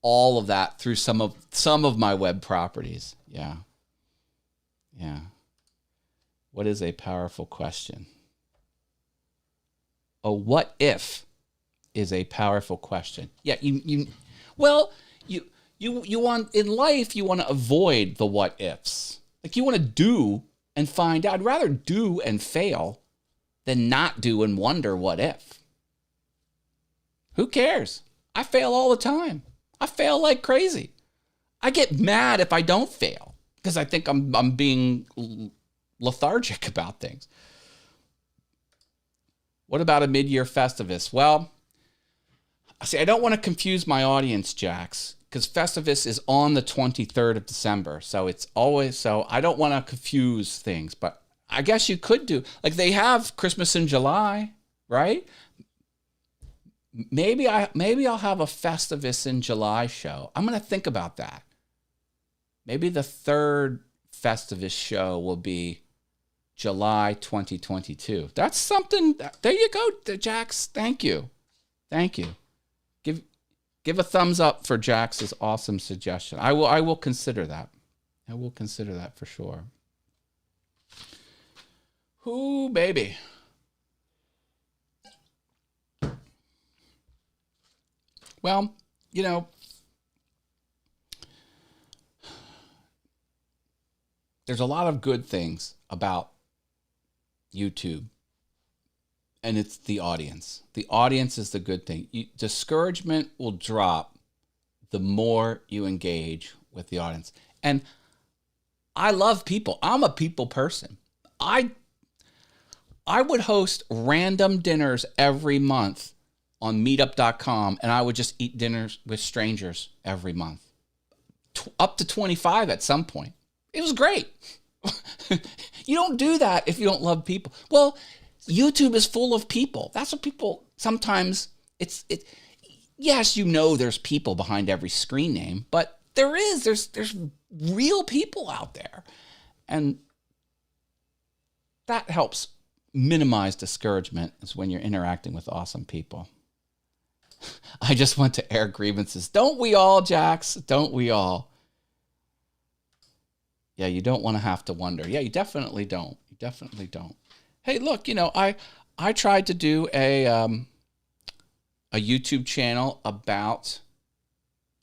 all of that through some of my web properties. Yeah. Yeah. What is a powerful question? A what if is a powerful question. Yeah, you want in life, you want to avoid the what ifs. Like you want to do and find out. I'd rather do and fail than not do and wonder what if. Who cares? I fail all the time. I fail like crazy. I get mad if I don't fail because I think I'm being lethargic about things. What about a mid-year Festivus? Well, see, I don't want to confuse my audience, Jax, because Festivus is on the 23rd of December. So it's always, so I don't want to confuse things, but I guess you could do, like they have Christmas in July, right? Maybe I'll have a Festivus in July show. I'm going to think about that. Maybe the third Festivus show will be July 2022. That's something. There you go, Jax. Thank you. Thank you. Give a thumbs up for Jax's awesome suggestion. I will consider that. I will consider that for sure. Ooh, baby. Well, you know, there's a lot of good things about YouTube, and it's the audience. The audience is the good thing. Discouragement will drop the more you engage with the audience. And I love people. I'm a people person. I would host random dinners every month on meetup.com, and I would just eat dinners with strangers every month. Up to 25 at some point. It was great. You don't do that if you don't love people. Well, YouTube is full of people. That's what people sometimes, yes, you know there's people behind every screen name, but there's real people out there. And that helps minimize discouragement is when you're interacting with awesome people. I just want to air grievances. Don't we all, Jax? Don't we all? Yeah, you don't want to have to wonder. Yeah, you definitely don't. You definitely don't. Hey, look, you know, I tried to do a YouTube channel about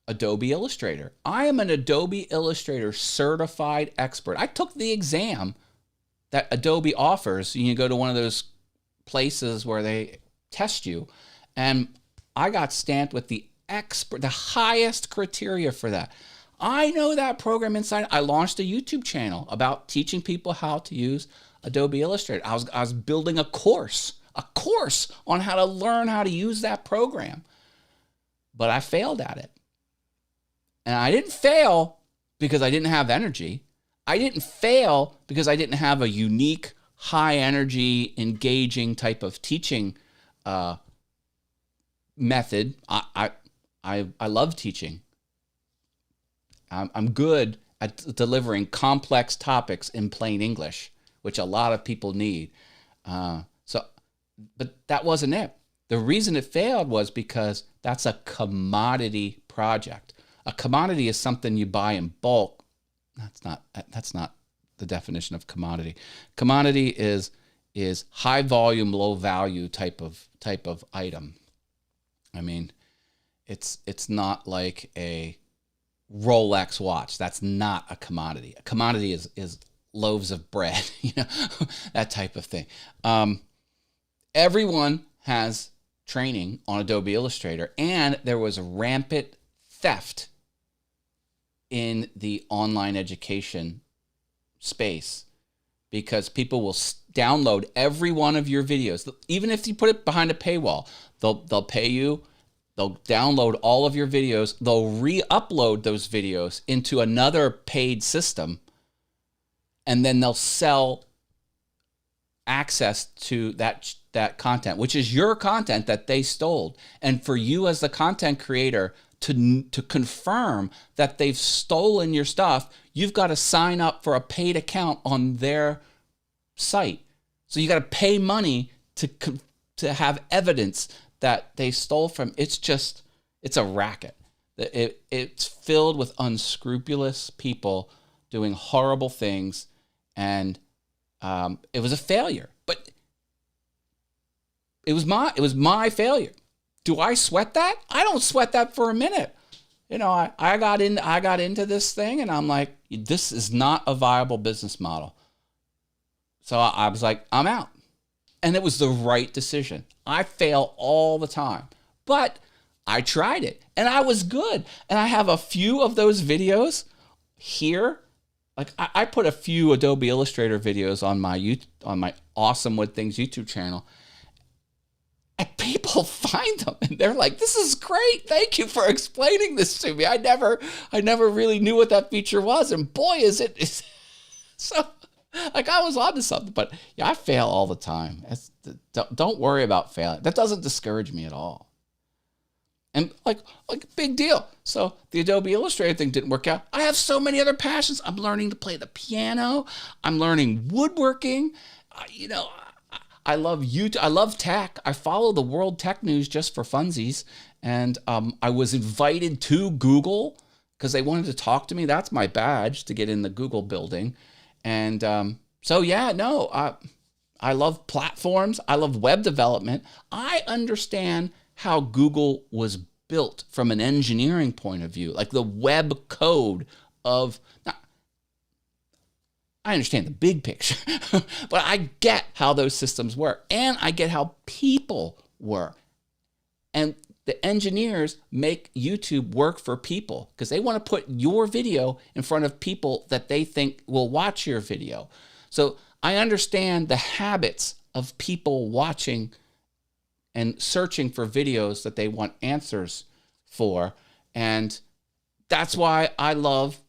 Adobe Illustrator. I am an Adobe Illustrator certified expert. I took the exam that Adobe offers. You go to one of those places where they test you, and I got stamped with the expert, the highest criteria for that. I know that program inside. I launched a YouTube channel about teaching people how to use Adobe Illustrator. I was building a course on how to learn how to use that program, but I failed at it. And I didn't fail because I didn't have energy. I didn't fail because I didn't have a unique, high energy, engaging type of teaching method. I love teaching. I'm good at delivering complex topics in plain English, which a lot of people need. But that wasn't it. The reason it failed was because that's a commodity project. A commodity is something you buy in bulk. That's not the definition of commodity. Commodity is high volume, low value type of item. I mean, it's not like a Rolex watch. That's not a commodity. A commodity is loaves of bread, that type of thing. Everyone has training on Adobe Illustrator, and there was rampant theft in the online education space because people will download every one of your videos. Even if you put it behind a paywall, they'll pay you. They'll download all of your videos. They'll re-upload those videos into another paid system, and then they'll sell access to that content, which is your content that they stole. And for you as the content creator to confirm that they've stolen your stuff, you've got to sign up for a paid account on their site. So you got to pay money to have evidence that they stole from. It's a racket. It's filled with unscrupulous people doing horrible things, and it was a failure. But it was my failure. Do I sweat that? I don't sweat that for a minute. I got into this thing, and I'm like, this is not a viable business model. So I was like, I'm out. And it was the right decision. I fail all the time, but I tried it, and I was good. And I have a few of those videos here. Like I put a few Adobe Illustrator videos on my Awesome Wood Things YouTube channel, and people find them, and they're like, "This is great! Thank you for explaining this to me. I never really knew what that feature was, and boy, is it so." Like I was onto something, but yeah, I fail all the time. Don't worry about failing. That doesn't discourage me at all. And like big deal. So the Adobe Illustrator thing didn't work out. I have so many other passions. I'm learning to play the piano. I'm learning woodworking. I love YouTube. I love tech. I follow the world tech news just for funsies. And I was invited to Google because they wanted to talk to me. That's my badge to get in the Google building. And I love platforms. I love web development. I understand how Google was built from an engineering point of view, like the web code of. Now, I understand the big picture, but I get how those systems work, and I get how people work. And the engineers make YouTube work for people because they want to put your video in front of people that they think will watch your video. So I understand the habits of people watching and searching for videos that they want answers for. And that's why I love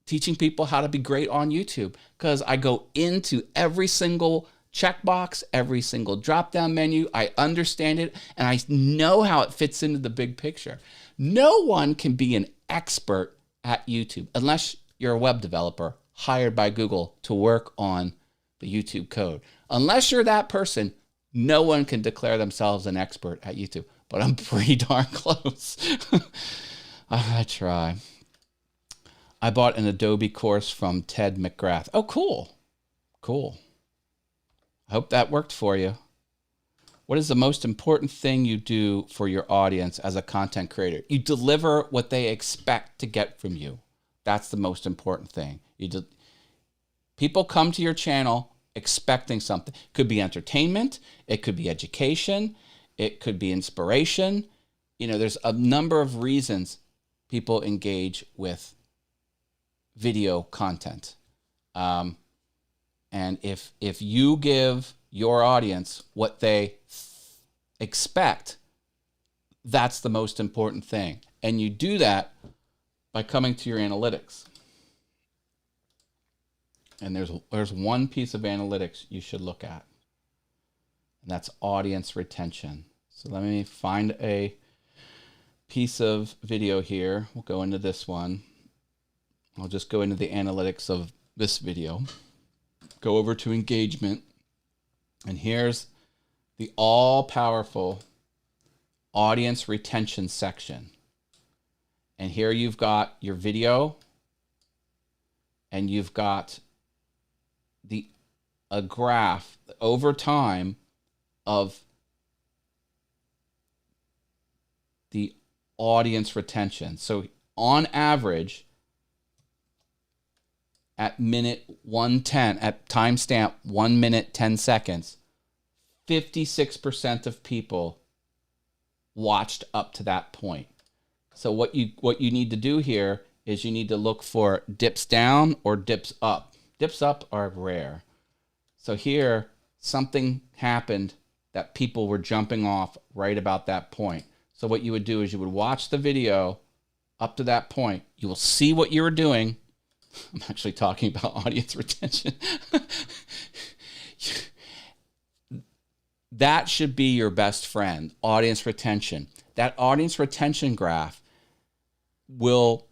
teaching people how to be great on YouTube, because I go into every single checkbox, every single drop-down menu. I understand it, and I know how it fits into the big picture. No one can be an expert at YouTube unless you're a web developer hired by Google to work on the YouTube code. Unless you're that person, no one can declare themselves an expert at YouTube. But I'm pretty darn close. I try. I bought an Adobe course from Ted McGrath. Oh, cool. Cool. I hope that worked for you. What is the most important thing you do for your audience as a content creator? You deliver what they expect to get from you. That's the most important thing. People come to your channel expecting something. It could be entertainment. It could be education. It could be inspiration. There's a number of reasons people engage with video content. And if you give your audience what they expect, that's the most important thing. And you do that by coming to your analytics. And there's one piece of analytics you should look at, and that's audience retention. So let me find a piece of video here. We'll go into this one. I'll just go into the analytics of this video. Go over to engagement, and here's the all-powerful audience retention section. And here you've got your video, and you've got a graph over time of the audience retention. So on average, at minute 110, at timestamp 1 minute 10 seconds, 56% of people watched up to that point. So what you need to do here is you need to look for dips down or dips up. Dips up are rare. So here, something happened that people were jumping off right about that point. So what you would do is you would watch the video up to that point. You will see what you were doing. I'm actually talking about audience retention. That should be your best friend, audience retention. That audience retention graph will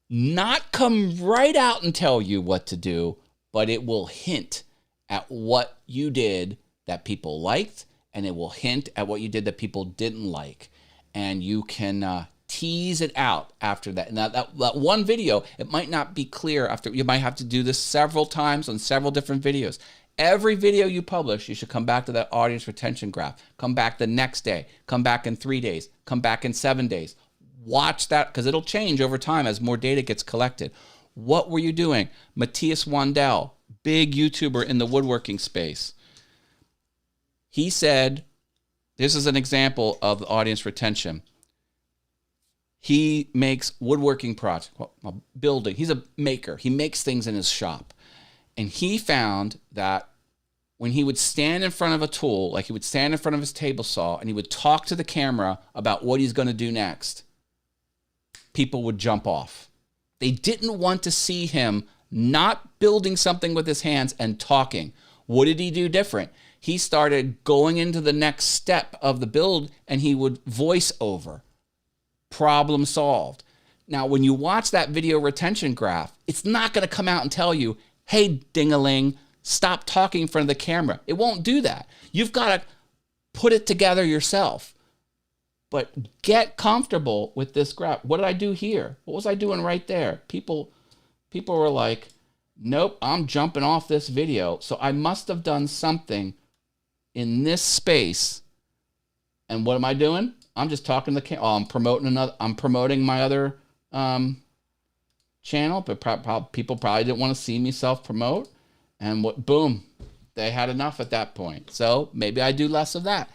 not come right out and tell you what to do, but it will hint at what you did that people liked, and it will hint at what you did that people didn't like. And you can tease it out after that. Now, that one video, it might not be clear after. You might have to do this several times on several different videos. Every video you publish, you should come back to that audience retention graph. Come back the next day. Come back in 3 days. Come back in 7 days. Watch that, because it'll change over time as more data gets collected. What were you doing? Matthias Wandel, big YouTuber in the woodworking space. He said, this is an example of the audience retention. He makes woodworking projects, building. He's a maker. He makes things in his shop. And he found that when he would stand in front of a tool, like he would stand in front of his table saw and he would talk to the camera about what he's going to do next, people would jump off. They didn't want to see him not building something with his hands and talking. What did he do different? He started going into the next step of the build and he would voice over. Problem solved. Now, when you watch that video retention graph, it's not going to come out and tell you, hey, ding-a-ling, stop talking in front of the camera. It won't do that. You've got to put it together yourself. But get comfortable with this graph. What did I do here? What was I doing right there? People were like, nope, I'm jumping off this video. So I must have done something in this space. And what am I doing? I'm just talking to the camera. Oh, I'm promoting my other channel, but people probably didn't want to see me self-promote. And boom, they had enough at that point. So maybe I do less of that.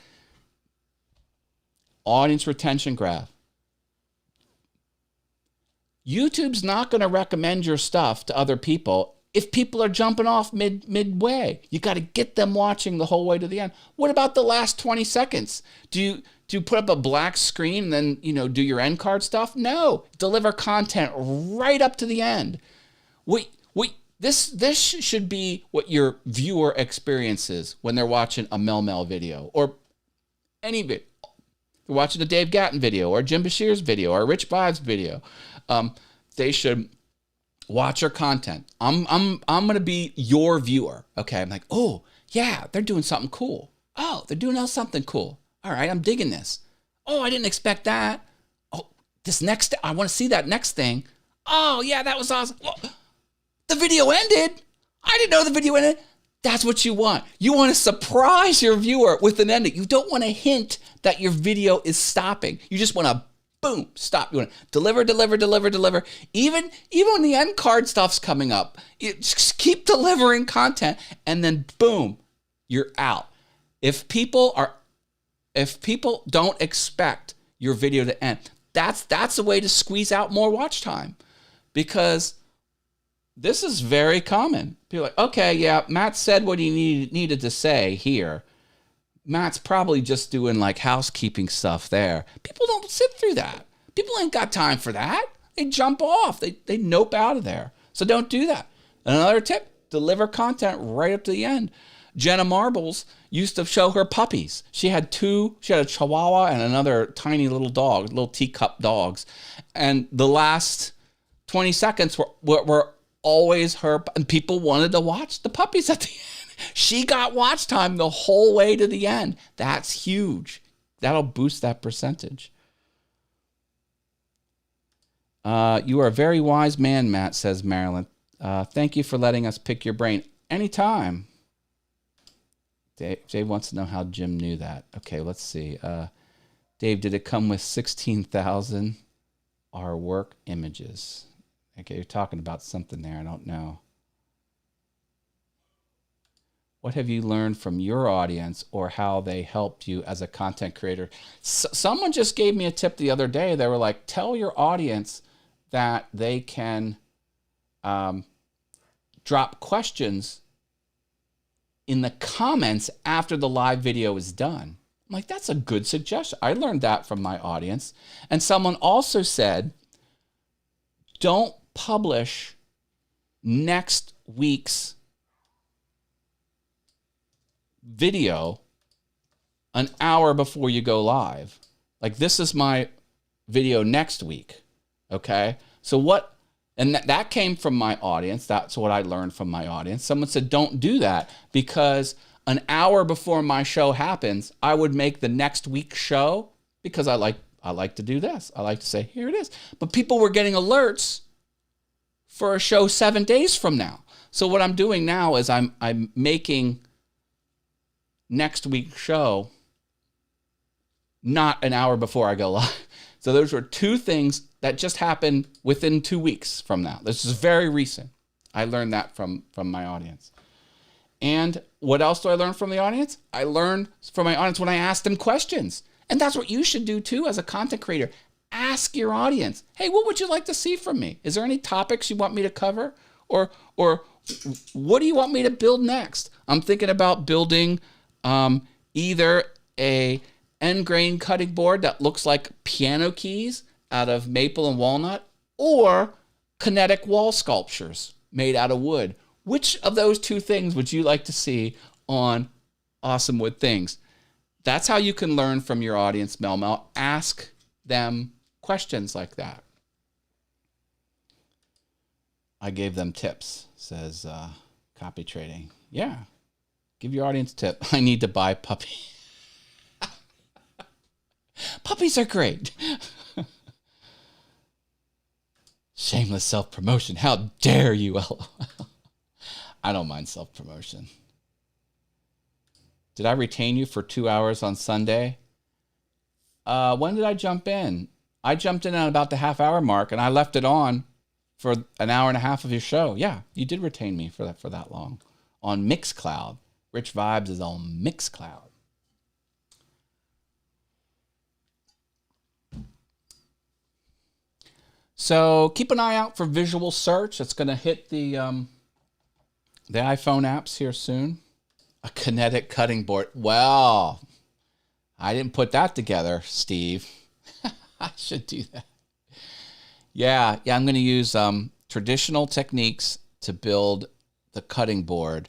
Audience retention graph. YouTube's not going to recommend your stuff to other people if people are jumping off midway. You got to get them watching the whole way to the end. What about the last 20 seconds? Do you put up a black screen and then, do your end card stuff? No, deliver content right up to the end. This should be what your viewer experiences when they're watching a Mel video or any video. You're watching a Dave Gatton video or Jim Bashir's video or Rich Vibes video. They should watch your content. I'm going to be your viewer. Okay. I'm like, oh yeah, they're doing something cool. Oh, they're doing something cool. All right. I'm digging this. Oh, I didn't expect that. Oh, I want to see that next thing. Oh yeah, that was awesome. Well, the video ended. I didn't know the video ended. That's what you want. You want to surprise your viewer with an ending. You don't want to hint that your video is stopping. You just want to, boom, stop. You want to deliver. Even when the end card stuff's coming up, you just keep delivering content and then boom, you're out. If people don't expect your video to end, that's a way to squeeze out more watch time, because this is very common. People are like, okay, yeah, Matt said what he needed to say here. Matt's probably just doing like housekeeping stuff there. People don't sit through that. People ain't got time for that. They jump off. They nope out of there. So don't do that. Another tip, deliver content right up to the end. Jenna Marbles used to show her puppies. She had a Chihuahua and another tiny little dog, little teacup dogs. And the last 20 seconds were always her, and people wanted to watch the puppies at the end. She got watch time the whole way to the end. That's huge. That'll boost that percentage. You are a very wise man, Matt, says Marilyn. Thank you for letting us pick your brain. Anytime. Dave wants to know how Jim knew that. Okay, let's see. Dave, did it come with 16,000 our work images? Okay, you're talking about something there. I don't know. What have you learned from your audience or how they helped you as a content creator? Someone just gave me a tip the other day. They were like, tell your audience that they can drop questions in the comments after the live video is done. I'm like, that's a good suggestion. I learned that from my audience. And someone also said, don't publish next week's video an hour before you go live. Like, this is my video next week. Okay. So what, and that came from my audience. That's what I learned from my audience. Someone said, don't do that, because an hour before my show happens, I would make the next week's show, because I I like to do this. I like to say, here it is. But people were getting alerts for a show 7 days from now. So what I'm doing now is I'm making next week's show not an hour before I go live. So those were two things that just happened within 2 weeks from now. This is very recent. I learned that from my audience. And what else do I learn from the audience? I learned from my audience when I asked them questions. And that's what you should do too as a content creator. Ask your audience, hey, what would you like to see from me? Is there any topics you want me to cover? Or what do you want me to build next? I'm thinking about building either a end grain cutting board that looks like piano keys out of maple and walnut, or kinetic wall sculptures made out of wood. Which of those two things would you like to see on Awesome Wood Things? That's how you can learn from your audience, Mel. Ask them questions like that. I gave them tips, says Copy Trading. Yeah, give your audience a tip. I need to buy puppy. Puppies are great. Shameless self-promotion. How dare you, LOL. I don't mind self-promotion. Did I retain you for 2 hours on Sunday? When did I jump in? I jumped in at about the half-hour mark, and I left it on for an hour and a half of your show. Yeah, you did retain me for that long. On Mixcloud. Rich Vibes is on Mixcloud. So keep an eye out for visual search. It's going to hit the iPhone apps here soon. A kinetic cutting board. Well, I didn't put that together, Steve. I should do that. Yeah, I'm going to use traditional techniques to build the cutting board,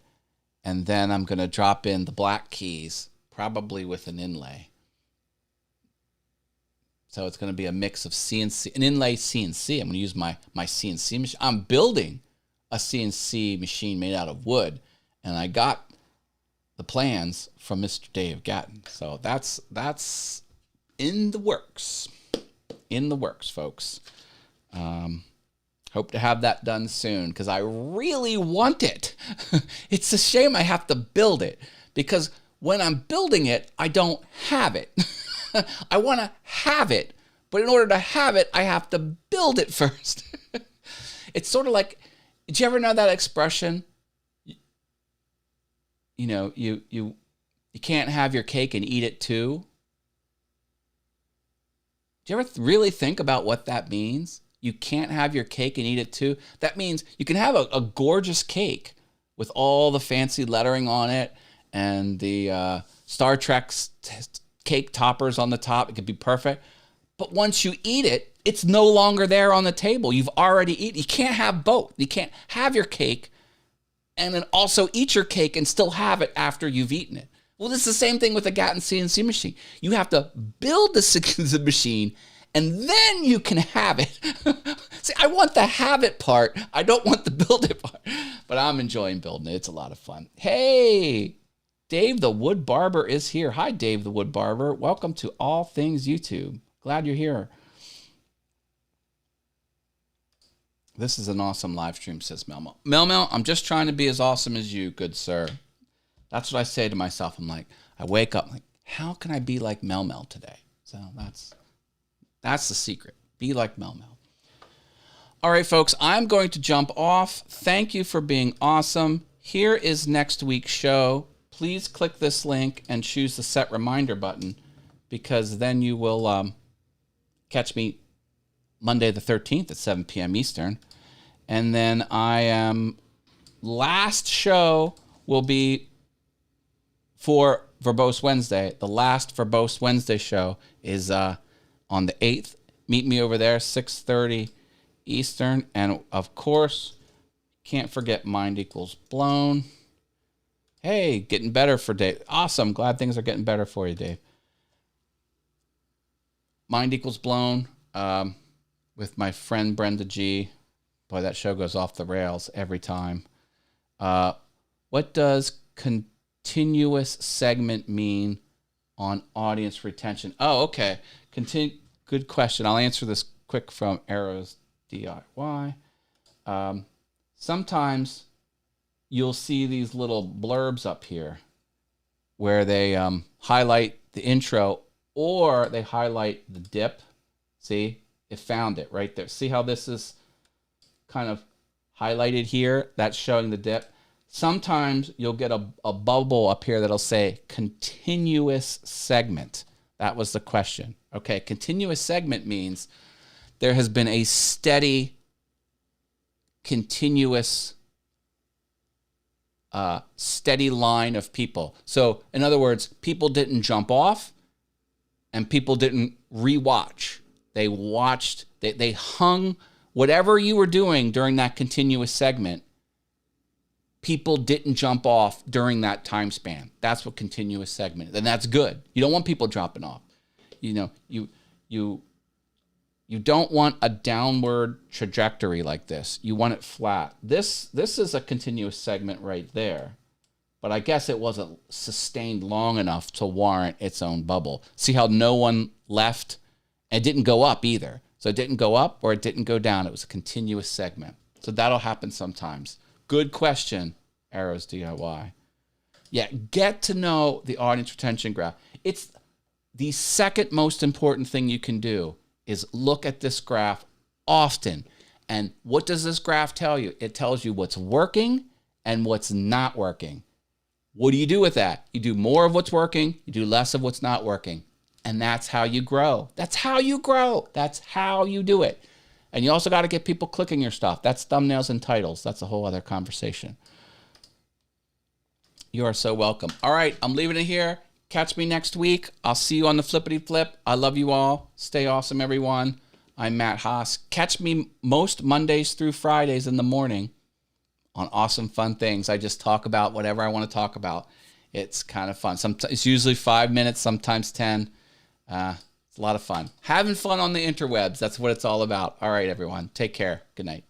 and then I'm going to drop in the black keys, probably with an inlay. So it's going to be a mix of CNC, an inlay CNC. I'm going to use my CNC machine. I'm building a CNC machine made out of wood, and I got the plans from Mr. Dave Gatton. So that's in the works. In the works, folks. Hope to have that done soon because I really want it. It's a shame I have to build it because when I'm building it, I don't have it. I want to have it, but in order to have it, I have to build it first. It's sort of like, did you ever know that expression? You know, you can't have your cake and eat it too. Do you ever really think about what that means? You can't have your cake and eat it too. That means you can have a gorgeous cake with all the fancy lettering on it and the Star Trek cake toppers on the top. It could be perfect. But once you eat it, it's no longer there on the table. You've already eaten. You can't have both. You can't have your cake and then also eat your cake and still have it after you've eaten it. Well, it's the same thing with a Gatton CNC machine. You have to build the machine and then you can have it. See, I want the have it part. I don't want the build it part. But I'm enjoying building it. It's a lot of fun. Hey, Dave the Wood Barber is here. Hi, Dave the Wood Barber. Welcome to All Things YouTube. Glad you're here. This is an awesome live stream, says Mel. Mel, I'm just trying to be as awesome as you, good sir. That's what I say to myself. I'm like, I wake up like, how can I be like Mel today? So that's the secret. Be like Mel. All right, folks, I'm going to jump off. Thank you for being awesome. Here is next week's show. Please click this link and choose the set reminder button because then you will catch me Monday the 13th at 7 p.m. Eastern. And then last show will be for Verbose Wednesday. The last Verbose Wednesday show is on the 8th. Meet me over there, 6:30 Eastern. And, of course, can't forget Mind Equals Blown. Hey, getting better for Dave. Awesome. Glad things are getting better for you, Dave. Mind Equals Blown with my friend Brenda G. Boy, that show goes off the rails every time. What does continuous segment mean on audience retention? Oh, okay. Good question. I'll answer this quick from Arrows DIY. Sometimes you'll see these little blurbs up here where they highlight the intro or they highlight the dip. See, it found it right there. See how this is kind of highlighted here? That's showing the dip. Sometimes you'll get a bubble up here that'll say continuous segment. That was the question. Okay, continuous segment means there has been a steady, continuous, steady line of people. So in other words, people didn't jump off and people didn't rewatch. They watched, they hung whatever you were doing during that continuous segment. People didn't jump off during that time span. That's what continuous segment is. And that's good. You don't want people dropping off. You know, you don't want a downward trajectory like this. You want it flat. This is a continuous segment right there. But I guess it wasn't sustained long enough to warrant its own bubble. See how no one left? It didn't go up either. So it didn't go up or it didn't go down. It was a continuous segment. So that'll happen sometimes. Good question, Arrows DIY. Yeah, get to know the audience retention graph. It's the second most important thing you can do is look at this graph often. And what does this graph tell you? It tells you what's working and what's not working. What do you do with that? You do more of what's working, you do less of what's not working. And that's how you grow. That's how you grow. That's how you do it. And you also got to get people clicking your stuff. That's thumbnails and titles. That's a whole other conversation. You are so welcome. All right, I'm leaving it here. Catch me next week. I'll see you on the flippity flip. I love you all. Stay awesome, everyone. I'm Matt Haas. Catch me most Mondays through Fridays in the morning on Awesome Fun Things. I just talk about whatever I want to talk about. It's kind of fun. It's usually 5 minutes, sometimes 10. It's a lot of fun. Having fun on the interwebs. That's what it's all about. All right, everyone. Take care. Good night.